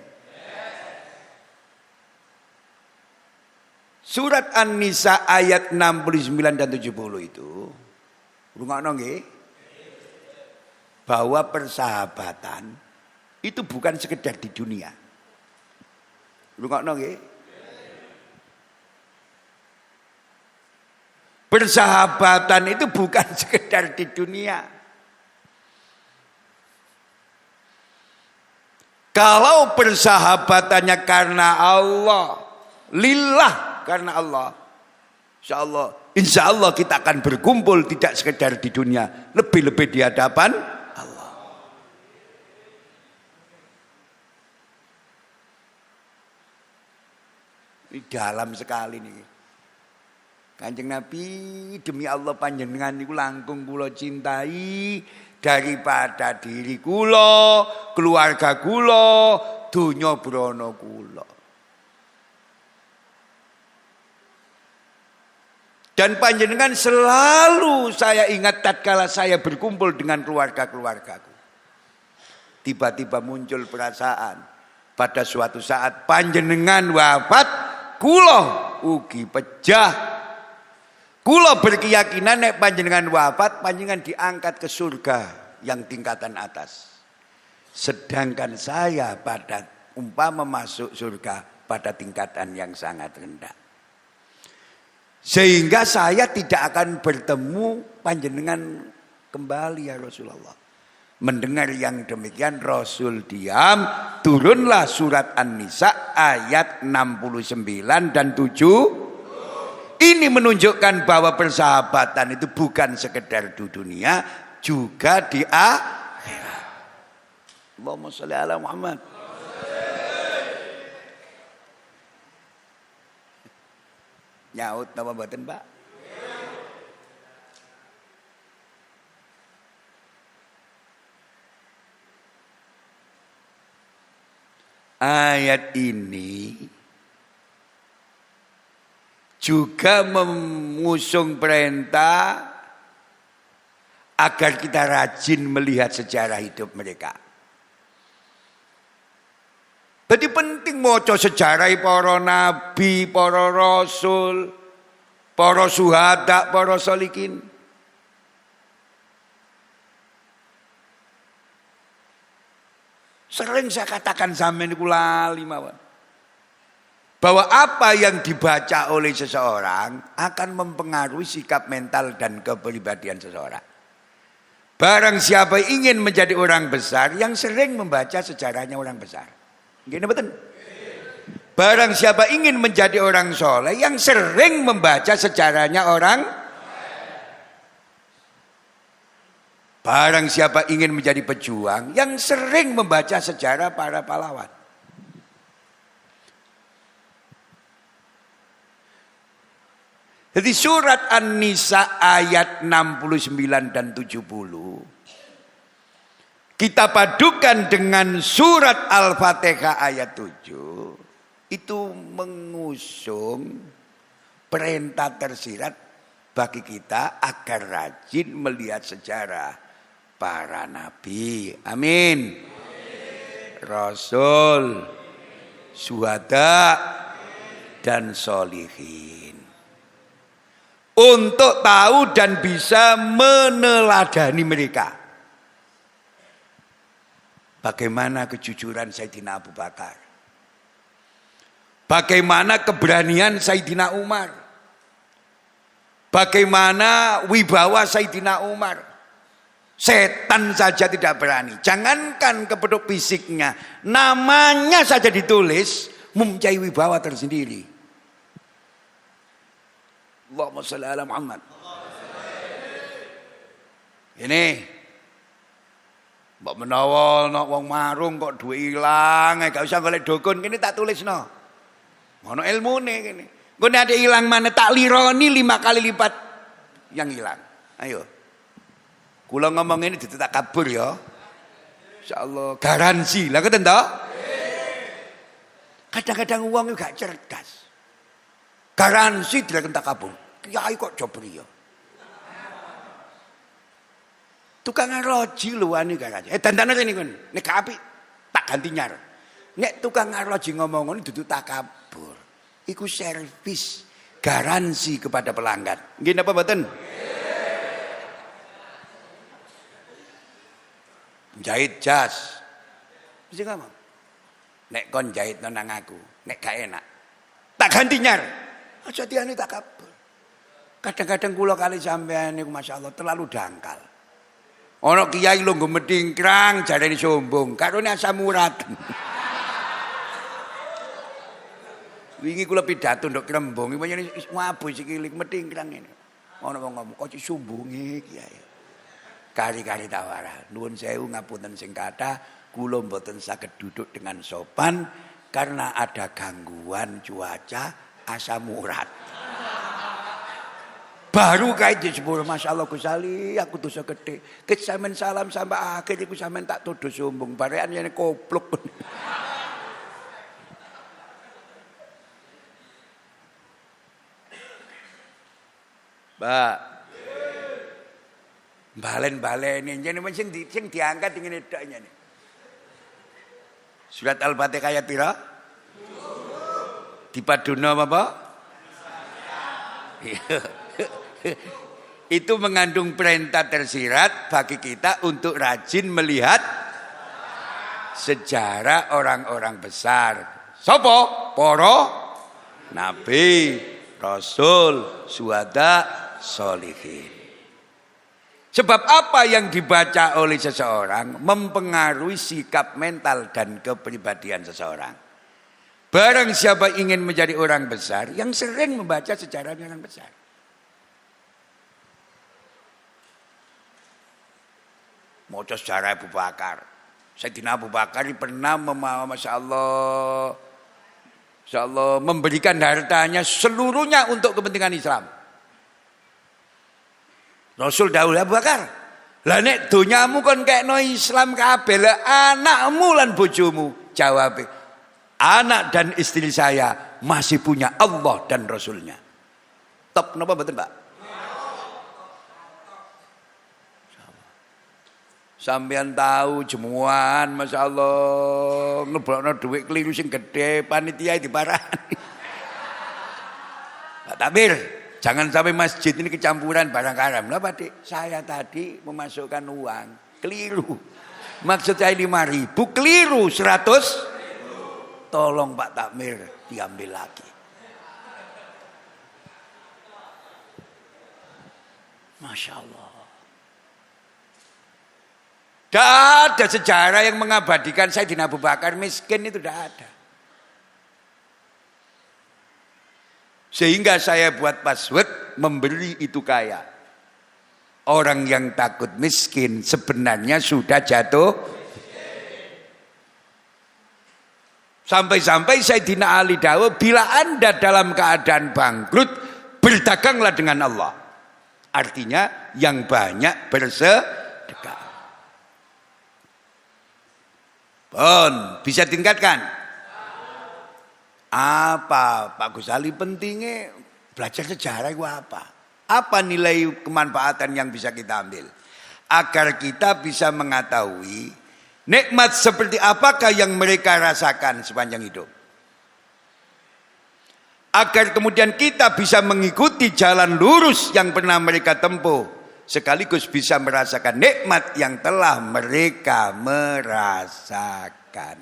Surat An-Nisa ayat 69 dan 70 itu rungokno nggih, bahwa persahabatan itu bukan sekedar di dunia. Rungokno nggih. Persahabatan itu bukan sekedar di dunia. Kalau persahabatannya karena Allah, lillah karena Allah, insya Allah kita akan berkumpul tidak sekedar di dunia, lebih-lebih di hadapan Allah. Ini dalam sekali nih. Kanjeng Nabi, demi Allah panjenengan niku langkung kula cintai daripada diri kula, keluarga kula, donya brana kula. Dan panjenengan selalu saya ingat tatkala saya berkumpul dengan keluarga-keluargaku. Tiba-tiba muncul perasaan pada suatu saat panjenengan wafat, kula ugi pejah. Kula berkeyakinan nek panjenengan wafat, panjenengan diangkat ke surga yang tingkatan atas. Sedangkan saya pada umpama masuk surga pada tingkatan yang sangat rendah. Sehingga saya tidak akan bertemu panjenengan kembali ya Rasulullah. Mendengar yang demikian Rasul diam, turunlah surat An-Nisa ayat 69 dan 7. Ini menunjukkan bahwa persahabatan itu bukan sekedar di dunia, juga di akhirat. Allahumma sholli ala Muhammad. Nyaut napa mboten, Pak? Ayat ini juga mengusung perintah agar kita rajin melihat sejarah hidup mereka. Jadi penting maca sejarah para nabi, para rasul, para syuhada, para sholikin. Sering saya katakan sampeyan niku lali mawon. bahwa apa yang dibaca oleh seseorang akan mempengaruhi sikap mental dan kepribadian seseorang. Barang siapa ingin menjadi orang besar, yang sering membaca sejarahnya orang besar. Gini betul? Barang siapa ingin menjadi orang soleh, yang sering membaca sejarahnya orang. Barang siapa ingin menjadi pejuang, yang sering membaca sejarah para pahlawan. Jadi surat An-Nisa ayat 69 dan 70 kita padukan dengan surat Al-Fatihah ayat 7 itu mengusung perintah tersirat bagi kita agar rajin melihat sejarah para nabi. Amin. Rasul, syuhada dan sholihin. Untuk tahu dan bisa meneladani mereka. Bagaimana kejujuran Sayyidina Abu Bakar. Bagaimana keberanian Sayyidina Umar. Bagaimana wibawa Sayyidina Umar. Setan saja tidak berani. Jangankan kepeduk fisiknya. Namanya saja ditulis. Mempunyai wibawa tersendiri. Allahumma sholli ala Muhammad. Ini mbok menawa ana wong marung kok duwe ilang, gak usah golek dukun, kene tak tulisno. Ono ilmune kene. Engko nek ada ilang mana tak lironi 5 kali lipat yang hilang. Ayo. Kula ngomong ini ditetap kabur ya. Insyaallah garansi. Lah ngoten to? Kadang-kadang uang gak cerdas. Garansi tidak kentak kabur. Kiai kok jobri ya. Tukang arloji luwani garansi. Dandanan ini kan. Nek api tak ganti nyar. Nek tukang arloji ngomong ini duduk tak kabur. Iku servis garansi kepada pelanggan. Nggih napa mboten? Jahit jas. Mesti ngomong. Nek kon jahit nang aku, nek gak enak. Tak ganti nyar. Aja diane tak kabur. Kadang-kadang kula kali sampean niku masyaallah terlalu dangkal. Ana kiai lungguh medingkrang jarene sombong, karone asam urat. Wingi kula pidato nduk Krembong, pancen mabuk sikile medingkrang ngene. Ana wong ngomong kok sombonge kiai. Kari-kari tawara. Nuwun sewu ngapunten sing kathah, kula mboten saged duduk dengan sopan karena ada gangguan cuaca. Asam urat. Baru kait di sepuluh, Masya Allah Gus Ali, aku dosa gede. Kesamen salam sampai akhir, aku samen tak tuduh sombong. Barean yang kopluk. Mbak, balen-balen ini, jadi macam sing diangkat dengan edaknya nih. Surat Al-Fatihah ayat pira? Dipaduna apa? Itu mengandung perintah tersirat bagi kita untuk rajin melihat sejarah orang-orang besar. Sopo? Poro nabi, rasul, syuhada, sholihin. Sebab apa yang dibaca oleh seseorang mempengaruhi sikap mental dan kepribadian seseorang. Barang siapa ingin menjadi orang besar, yang sering membaca sejarahnya orang besar. Mau sejarah Abu Bakar. Sayyidina Abu Bakar pernah Masya Allah, memberikan hartanya seluruhnya untuk kepentingan Islam. Rasul dawuh Abu Bakar, lah nek donyamu kon kekno Islam kabeh, anakmu lan bojomu. Jawab, anak dan istri saya masih punya Allah dan Rasulnya. Top napa mboten, Pak? Sampeyan tahu jemuan, Masya Allah, ngeblokno duit keliru sing gede, panitia diparani. Pak Tabir, jangan sampai masjid ini kecampuran barang haram. Lah Pak Dik, saya tadi memasukkan uang keliru. Maksud saya 5.000, keliru 100. tolong Pak Takmir diambil lagi. Masya Allah. Tidak ada sejarah yang mengabadikan Sayyidina Abu Bakar miskin, itu tidak ada. Sehingga saya buat password memberi itu kaya. Orang yang takut miskin sebenarnya sudah jatuh. Sampai-sampai Sayyidina Ali dawuh, bila Anda dalam keadaan bangkrut, berdaganglah dengan Allah. Artinya yang banyak bersedekah. Pun bisa tingkatkan. Apa Pak Gus Ali pentingnya belajar sejarah itu apa? Apa nilai kemanfaatan yang bisa kita ambil? Agar kita bisa mengetahui nikmat seperti apakah yang mereka rasakan sepanjang hidup. Agar kemudian kita bisa mengikuti jalan lurus yang pernah mereka tempuh. Sekaligus bisa merasakan nikmat yang telah mereka merasakan.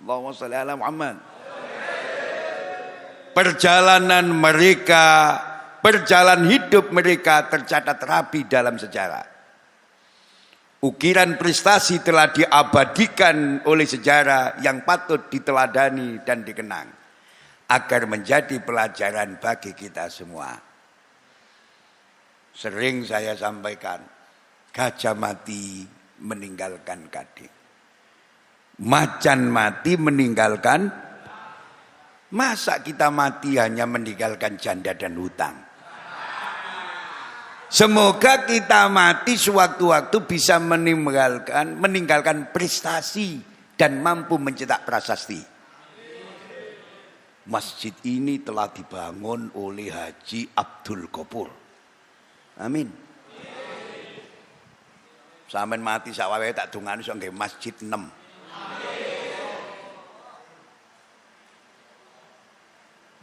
Allahumma sholli ala Muhammad. Perjalanan mereka, perjalanan hidup mereka tercatat rapi dalam sejarah. Ukiran prestasi telah diabadikan oleh sejarah yang patut diteladani dan dikenang. Agar menjadi pelajaran bagi kita semua. Sering saya sampaikan, gajah mati meninggalkan gading. Macan mati meninggalkan. Masa kita mati hanya meninggalkan janda dan hutang? Semoga kita mati sewaktu-waktu bisa meninggalkan prestasi dan mampu mencetak prasasti. Masjid ini telah dibangun oleh Haji Abdul Ghafur. Amin. Sampeyan mati sawawe tak dongani iso nggih masjid 6.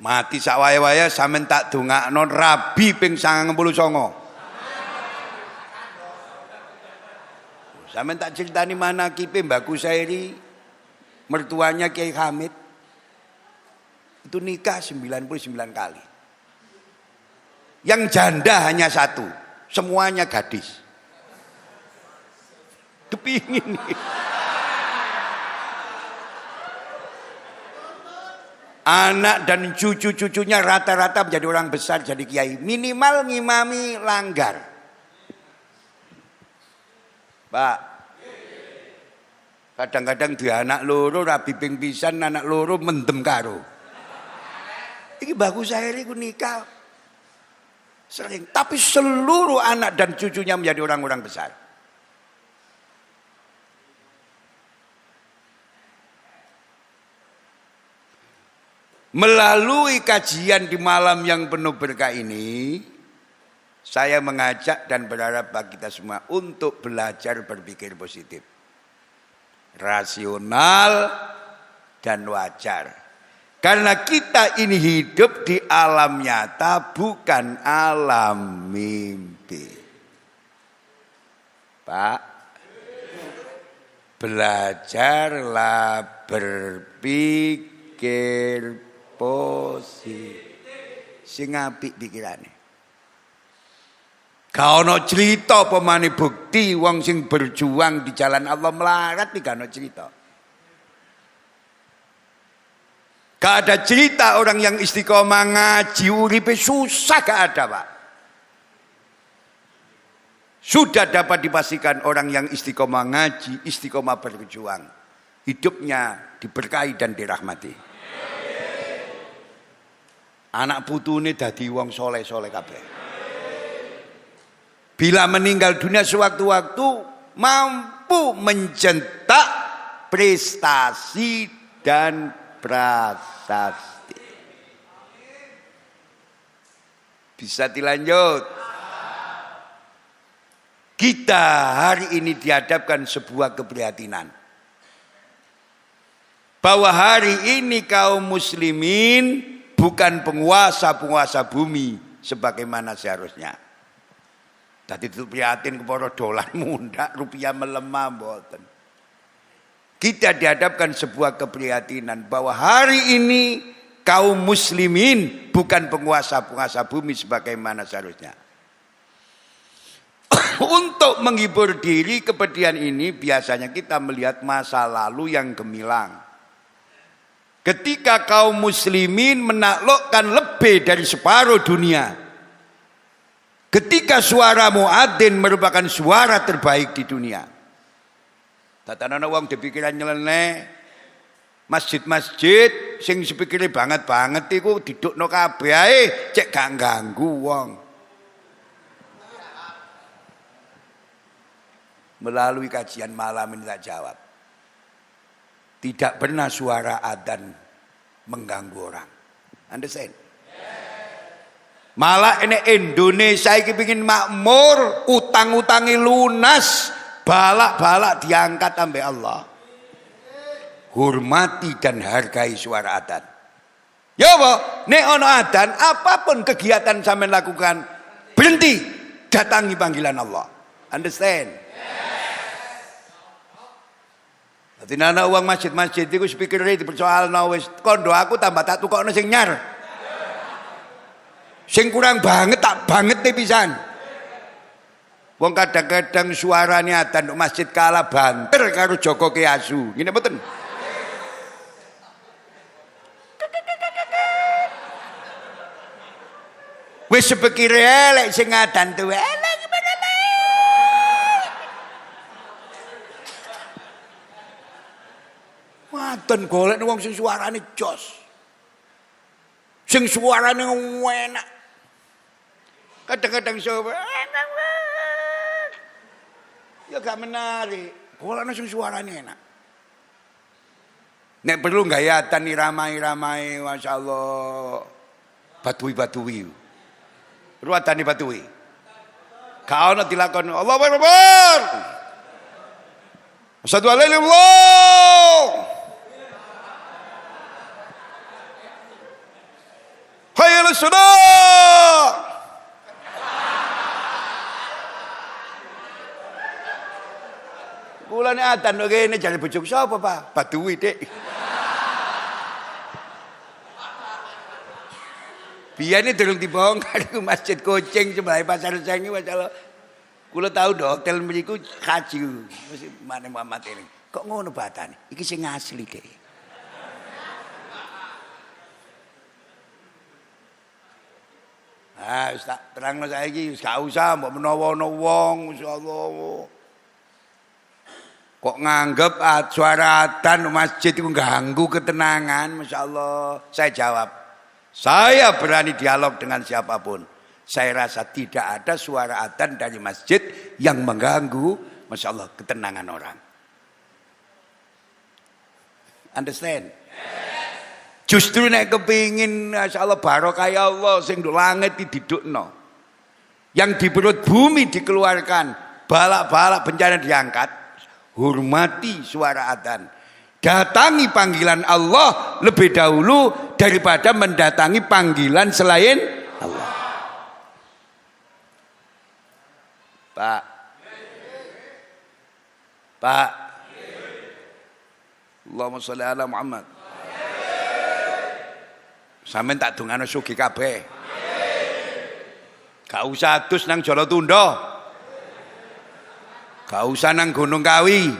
Mati sawaye-waye sampean tak dongakno rabi ping 99. Sampean tak ceritani manakibe Mbak Kusairi, mertuanya Kiai Hamid. Itu nikah 99 kali. Yang janda hanya 1, semuanya gadis. Kepingin nih. Anak dan cucu-cucunya rata-rata menjadi orang besar, jadi kiai. Minimal ngimami langgar. Pak, kadang-kadang dia anak loro rabi ping pisan, anak loro mendem karo. Iki bagus saya ini nikah sering, tapi seluruh anak dan cucunya menjadi orang-orang besar. Melalui kajian di malam yang penuh berkah ini, saya mengajak dan berharap bagi kita semua untuk belajar berpikir positif, rasional dan wajar. Karena kita ini hidup di alam nyata, bukan alam mimpi. Pak, belajarlah berpikir positif, sing apik pikirane. Gak ono cerita pemane bukti wong sing berjuang di jalan Allah melarat iki gak ono cerita. Gak ada cerita orang yang istiqomah ngaji uripe susah, gak ada, Pak. Sudah dapat dipastikan orang yang istiqomah ngaji, istiqomah berjuang, hidupnya diberkahi dan dirahmati. Anak putune dadi wong soleh-soleh kabeh. Bila meninggal dunia sewaktu-waktu mampu mencetak prestasi dan prasasti. Bisa dilanjut. Kita hari ini dihadapkan sebuah keprihatinan. Bahwa hari ini kaum muslimin bukan penguasa-penguasa bumi sebagaimana seharusnya. Tadi itu prihatin kepala dolar mundak, rupiah melemah mboten. kita dihadapkan sebuah keprihatinan bahwa hari ini kaum muslimin bukan penguasa-penguasa bumi sebagaimana seharusnya. Untuk menghibur diri kepedihan ini biasanya kita melihat masa lalu yang gemilang. Ketika kaum muslimin menaklukkan lebih dari separuh dunia. Ketika suara muadzin merupakan suara terbaik di dunia. Tatanan wong dipikiran nyeleneh. Masjid-masjid sing sepikire banget-banget iku didukno kabeh ae cek gak ganggu wong. Melalui kajian malam ini tak jawab. Tidak pernah suara adzan mengganggu orang. Understand? Malah ini Indonesia ini pingin makmur, utang-utangi lunas, balak-balak diangkat sampai Allah. Hormati dan hargai suara adzan. Ya apa? Nek ono adzan, apapun kegiatan sampean lakukan, berhenti, datangi panggilan Allah. Understand? Dadi ana uang masjid-masjid iku spikere dipersoalno wis kondo aku tambah tak tukokno sing nyar. Sing kurang banget tak banget pisan. Wong kadang-kadang suarane adzan untuk masjid kalah banter karo Joko Keasu. Ngene mboten? Wis sepikire elek sing adzan tuwe elek. Waten golek wong sing suarane jos. Sing suarane enak. Kadang-kadang ya gak menarik. Golekno sing suarane enak. Nek perlu gayatan irama-iramae masyaallah. Batui-batui. Ruatane batui. Ka ono dilakoni Allahu Akbar. Asyhadu an la ilaha illallah. Hayya 'alas shalah. Kulane adzan kok kene jare bojoku sapa, Pak? Badui, Dik. Biyane durung dibongkar iku masjid kucing sebelah pasar Sengi masyaallah. Kula tahu do hotel mriku haji. Mesti mane Muhammad ini. Kok ngono batane? Iki sing asli, Dik. Ah, wis tak terangno saiki wis gak usah mbok menawa-ana wong masyaallah. Kok nganggep suara adzan masjid itu ganggu ketenangan, masyaallah. Saya jawab, saya berani dialog dengan siapapun. Saya rasa tidak ada suara adzan dari masjid yang mengganggu, masyaallah, ketenangan orang. Understand? Justru nek kepingin masyaallah barokah ya Allah sing nduk langit dididukno. Yang di perut bumi dikeluarkan, balak-balak bencana diangkat, hormati suara adzan. Datangi panggilan Allah lebih dahulu daripada mendatangi panggilan selain Allah. Pak. Allahumma sholli ala Muhammad. Sampeyan tak dongano sugih kabeh. Gak usah adus nang Jolotundo. Gak usah nang Gunung Kawi.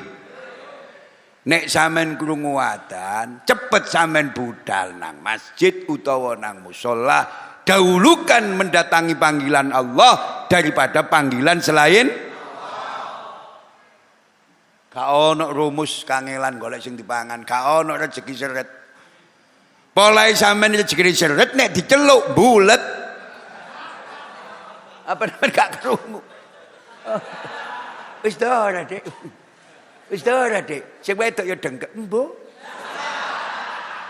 Nek sampean krungu adzan, cepet sampean budal nang masjid utawa nang musala. Dahulukan mendatangi panggilan Allah daripada panggilan selain Allah. Gak ono rumus kangelan golek sing dipangan, gak ono rezeki seret. Polai sampean rezeki seret nek diceluk bulet. Apa namanya gak kerungu. Wis ora, Dik. Wis ora, Dik. Sing wedok ya dengkek, embo.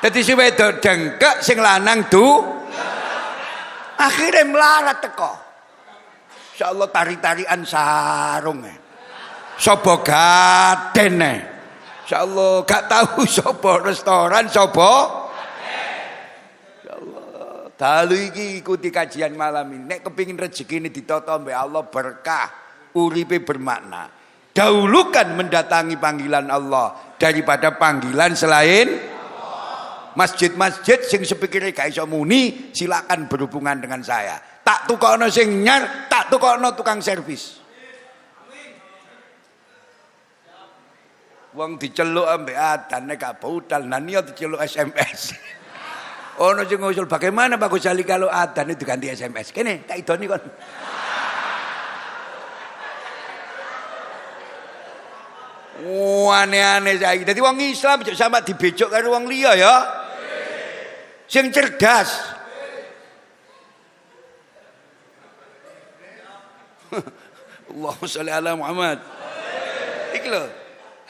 Dadi sing wedok dengkek, sing lanang akhirnya melarat teko. Insyaallah tari-tarian sarung. Sopo gaden. Insyaallah gak tahu sopo restoran, sopo dalu iki ikuti kajian malam ini. Nek kepingin rezeki ini ditata mbek Allah berkah, uripe bermakna. Dahulukan mendatangi panggilan Allah daripada panggilan selain masjid-masjid sing sepikire gak iso muni silakan berhubungan dengan saya. Tak tukokno sing nyar, tak tukokno tukang servis. Wong diceluk ambek adzan nek gak budal nania diceluk SMS. Ono sing ngusul bagaimana Pak Ghazali kalau adzan itu ganti SMS. Kene tak idoni kon. Aneh-aneh saiki. Dadi wong Islam aja sama dibejok karo wong liya ya. Sing cerdas. Allahumma sholli ala Muhammad. Iki lho.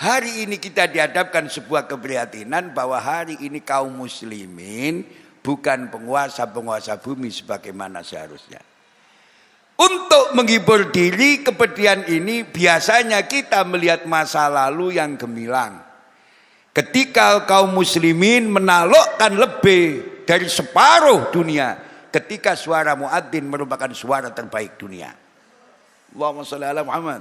Hari ini kita dihadapkan sebuah keprihatinan bahwa hari ini kaum muslimin bukan penguasa-penguasa bumi sebagaimana seharusnya. Untuk menghibur diri kepedihan ini biasanya kita melihat masa lalu yang gemilang. Ketika kaum muslimin menaklukkan lebih dari separuh dunia. Ketika suara muadzin merupakan suara terbaik dunia. Allahumma sholli ala Muhammad.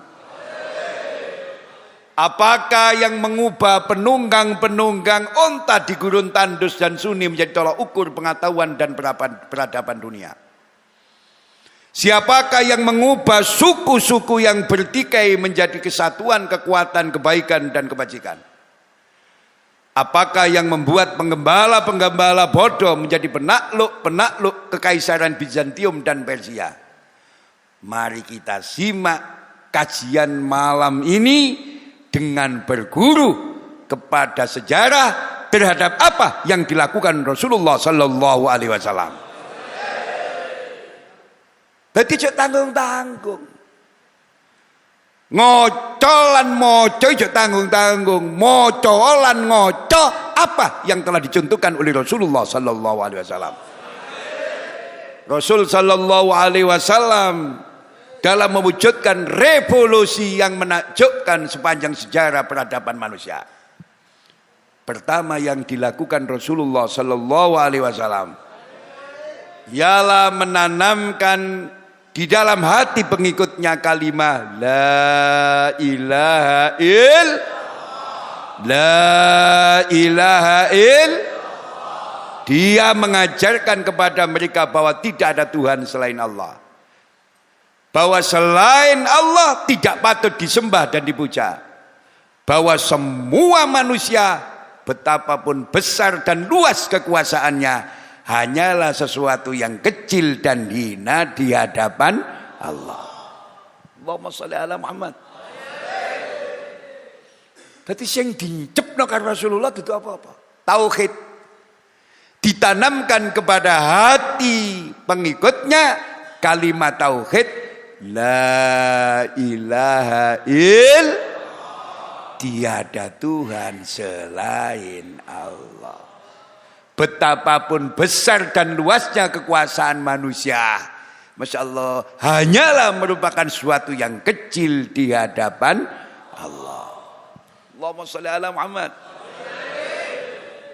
Apakah yang mengubah penunggang-penunggang onta di gurun tandus dan sunni menjadi tolak ukur pengetahuan dan peradaban dunia? Siapakah yang mengubah suku-suku yang bertikai menjadi kesatuan, kekuatan, kebaikan, dan kebajikan? Apakah yang membuat penggembala-penggembala bodoh menjadi penakluk kekaisaran Bizantium dan Persia? Mari kita simak kajian malam ini dengan berguru kepada sejarah terhadap apa yang dilakukan Rasulullah Sallallahu Alaihi Wasallam. Jadi jangan tanggung-tanggung. Ngocolan moco jangan tanggung-tanggung. Mocolan ngoco apa yang telah dicontohkan oleh Rasulullah Sallallahu Alaihi Wasallam. Rasul Sallallahu Alaihi Wasallam dalam mewujudkan revolusi yang menakjubkan sepanjang sejarah peradaban manusia. Pertama yang dilakukan Rasulullah Sallallahu Alaihi Wasallam ialah menanamkan di dalam hati pengikutnya kalimat La ilaha illallah. Dia mengajarkan kepada mereka bahwa tidak ada Tuhan selain Allah. Bahwa selain Allah tidak patut disembah dan dipuja. Bahwa semua manusia betapapun besar dan luas kekuasaannya hanyalah sesuatu yang kecil dan hina di hadapan Allah. Allahumma sholli ala Muhammad. Jadi yang dicepno karo Rasulullah itu apa-apa? Tauhid. Ditanamkan kepada hati pengikutnya kalimat tauhid. La ilaha illallah. Tiada Tuhan selain Allah. Betapapun besar dan luasnya kekuasaan manusia, Masya Allah, hanyalah merupakan suatu yang kecil di hadapan Allah. Allahumma sholli ala Muhammad.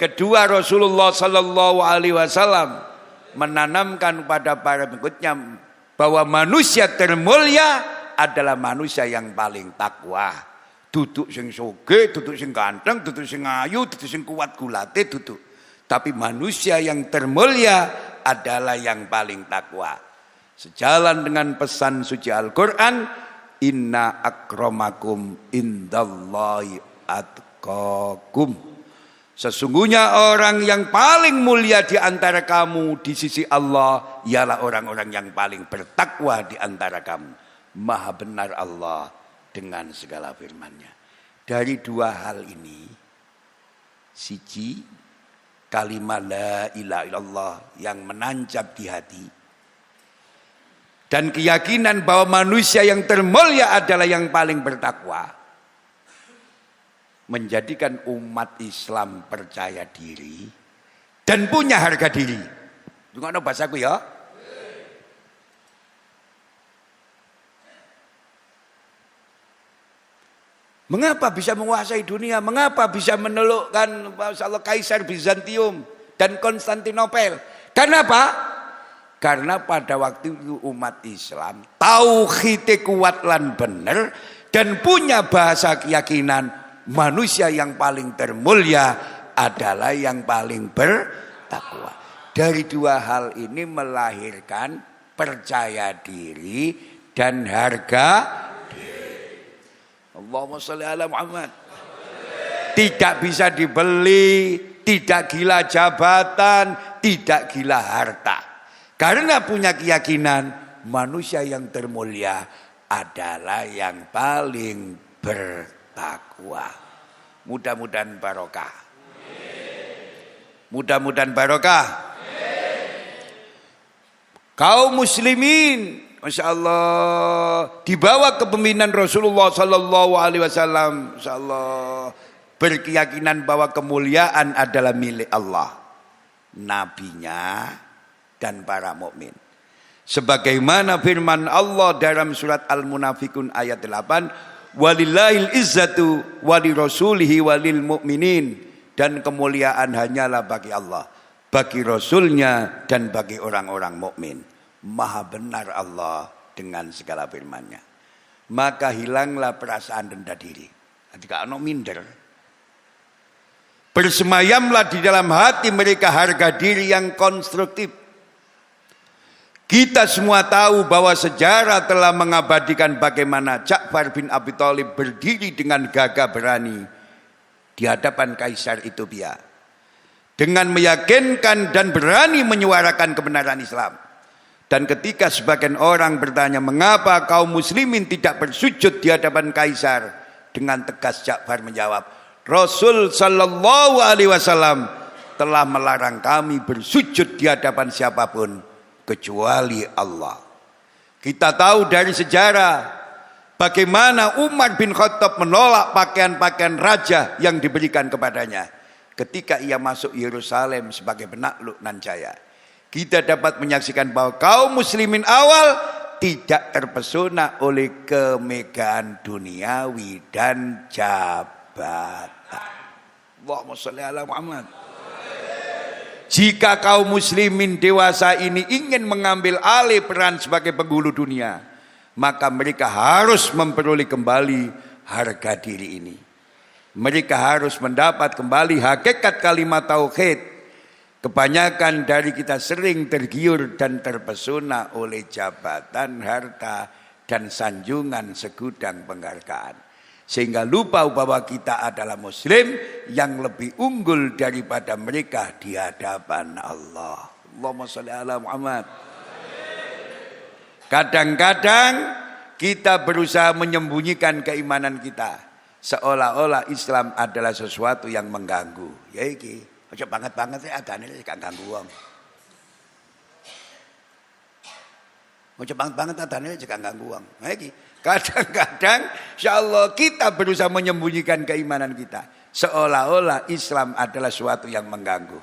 Kedua, Rasulullah Sallallahu Alaihi Wasallam menanamkan pada para pengikutnya bahwa manusia termulia adalah manusia yang paling takwa. Duduk sing soge, duduk sing ganteng, duduk sing ayu, duduk sing kuat gulate, duduk. Tapi manusia yang termulia adalah yang paling takwa. Sejalan dengan pesan suci Al-Quran, Inna akramakum indallahi atqakum. Sesungguhnya orang yang paling mulia di antara kamu di sisi Allah ialah orang-orang yang paling bertakwa di antara kamu. Maha benar Allah dengan segala firman-Nya. Dari dua hal ini, siji kalimat la ilaha illallah yang menancap di hati, dan keyakinan bahwa manusia yang termulia adalah yang paling bertakwa, menjadikan umat Islam percaya diri dan punya harga diri. Dengar bahasaku ya. Mengapa bisa menguasai dunia? Mengapa bisa menaklukkan Kaisar Bizantium dan Konstantinopel? Karena apa? Karena pada waktu itu umat Islam tauhidnya kuat lan bener dan punya bahasa keyakinan manusia yang paling termulia adalah yang paling bertakwa. Dari dua hal ini melahirkan percaya diri dan harga diri. Allahumma sholli ala Muhammad. Tidak bisa dibeli, tidak gila jabatan, tidak gila harta. Karena punya keyakinan manusia yang termulia adalah yang paling bertakwa. Mudah-mudahan barokah. Mudah-mudahan barokah. Kaum muslimin, Masya Allah, dibawa kepemimpinan Rasulullah Sallallahu Alaihi Wasallam, Masya Allah, berkeyakinan bahwa kemuliaan adalah milik Allah, nabinya dan para mukmin. Sebagaimana firman Allah dalam surat Al-Munafikun ayat 8, walillahil izzatu walirasulihi walil mu'minin, dan kemuliaan hanyalah bagi Allah, bagi Rasulnya dan bagi orang-orang mukmin. Maha benar Allah dengan segala firman-Nya. Maka hilanglah perasaan rendah diri. Jika ono minder, bersemayamlah di dalam hati mereka harga diri yang konstruktif. Kita semua tahu bahwa sejarah telah mengabadikan bagaimana Ja'far bin Abi Thalib berdiri dengan gagah berani di hadapan Kaisar Ethiopia, dengan meyakinkan dan berani menyuarakan kebenaran Islam. Dan ketika sebagian orang bertanya, mengapa kaum muslimin tidak bersujud di hadapan Kaisar? Dengan tegas Ja'far menjawab, Rasul Sallallahu Alaihi Wasallam telah melarang kami bersujud di hadapan siapapun kecuali Allah. Kita tahu dari sejarah bagaimana Umar bin Khattab menolak pakaian-pakaian raja yang diberikan kepadanya ketika ia masuk Yerusalem sebagai penakluk nan jaya. Kita dapat menyaksikan bahwa kaum muslimin awal tidak terpesona oleh kemegahan duniawi dan jabatan. Allahumma sholli ala Muhammad. Jika kaum muslimin dewasa ini ingin mengambil alih peran sebagai penghulu dunia, maka mereka harus memperoleh kembali harga diri ini. Mereka harus mendapat kembali hakikat kalimat tauhid. Kebanyakan dari kita sering tergiur dan terpesona oleh jabatan, harta, dan sanjungan segudang penghargaan, sehingga lupa bahwa kita adalah muslim yang lebih unggul daripada mereka di hadapan Allah. Allahumma sholli ala Muhammad. Kadang-kadang kita berusaha menyembunyikan keimanan kita, seolah-olah Islam adalah sesuatu yang mengganggu. Ya iki, ojo banget-banget ya adane gak ganggu wong. Ojo banget-banget adane gak ganggu wong. Nah iki, kadang-kadang insyaallah kita berusaha menyembunyikan keimanan kita, seolah-olah Islam adalah sesuatu yang mengganggu.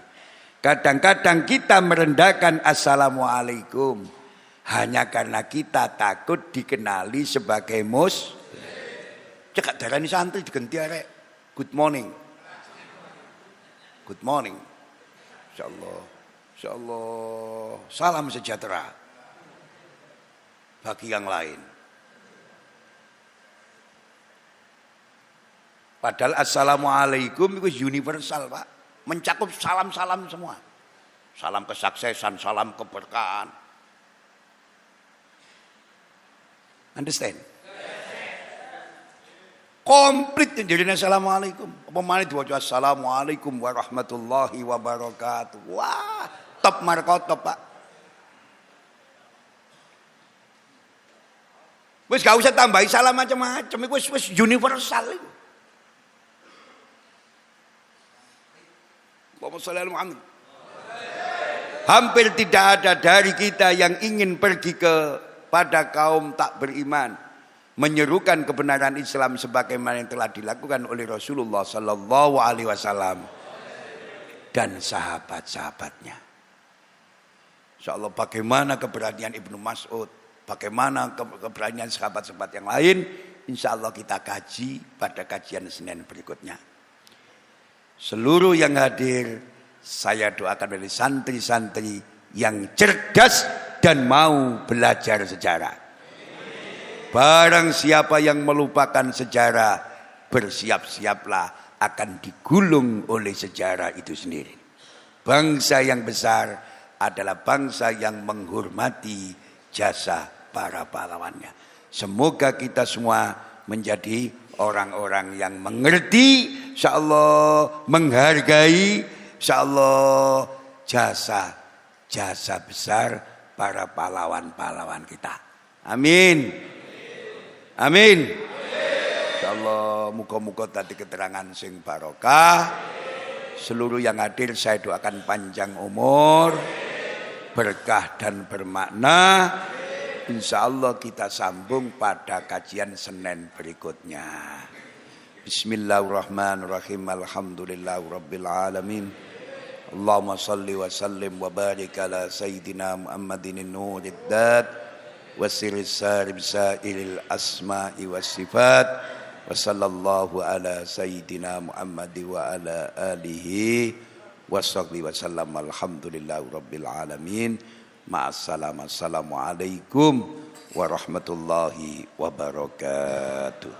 Kadang-kadang kita merendahkan assalamualaikum hanya karena kita takut dikenali sebagai muslim. Cekak darani santri digenti arek good morning. Good morning. Insyaallah. Insyaallah. Salam sejahtera bagi yang lain. Padahal assalamualaikum itu universal, Pak. Mencakup salam-salam semua. Salam kesuksesan, salam keberkahan. Understand? Komplit jadi assalamualaikum. Apa mana diwaca assalamualaikum warahmatullahi wabarakatuh. Wah, top markotop, Pak. Wis gak usah tambahi salam macam-macam, wis universal itu. Hampir tidak ada dari kita yang ingin pergi kepada kaum tak beriman, menyerukan kebenaran Islam sebagaimana yang telah dilakukan oleh Rasulullah Sallallahu Alaihi Wasallam dan sahabat-sahabatnya. Insyaallah bagaimana keberanian Ibnu Mas'ud, bagaimana keberanian sahabat-sahabat yang lain, insyaallah kita kaji pada kajian Senin berikutnya. Seluruh yang hadir, saya doakan dari santri-santri yang cerdas dan mau belajar sejarah. Barang siapa yang melupakan sejarah, bersiap-siaplah akan digulung oleh sejarah itu sendiri. Bangsa yang besar adalah bangsa yang menghormati jasa para pahlawannya. Semoga kita semua menjadi orang-orang yang mengerti, insyaallah menghargai, insyaallah jasa besar para pahlawan-pahlawan kita. Amin. Amin. Insyaallah muga-muga tadi keterangan sing barokah. Seluruh yang hadir saya doakan panjang umur, berkah dan bermakna. Insyaallah kita sambung pada kajian Senin berikutnya. Bismillahirrahmanirrahim. Alhamdulillahirabbil alamin. Allahumma salli wa sallim wa barik ala sayyidina Muhammadin nurid dat wa sirris sarib sairil asma'i was sifat wa sallallahu ala sayyidina Muhammad wa ala alihi wa sahbihi wa sallam. Alhamdulillahirabbil alamin. Ma'assalam. Assalamualaikum warahmatullahi wabarakatuh.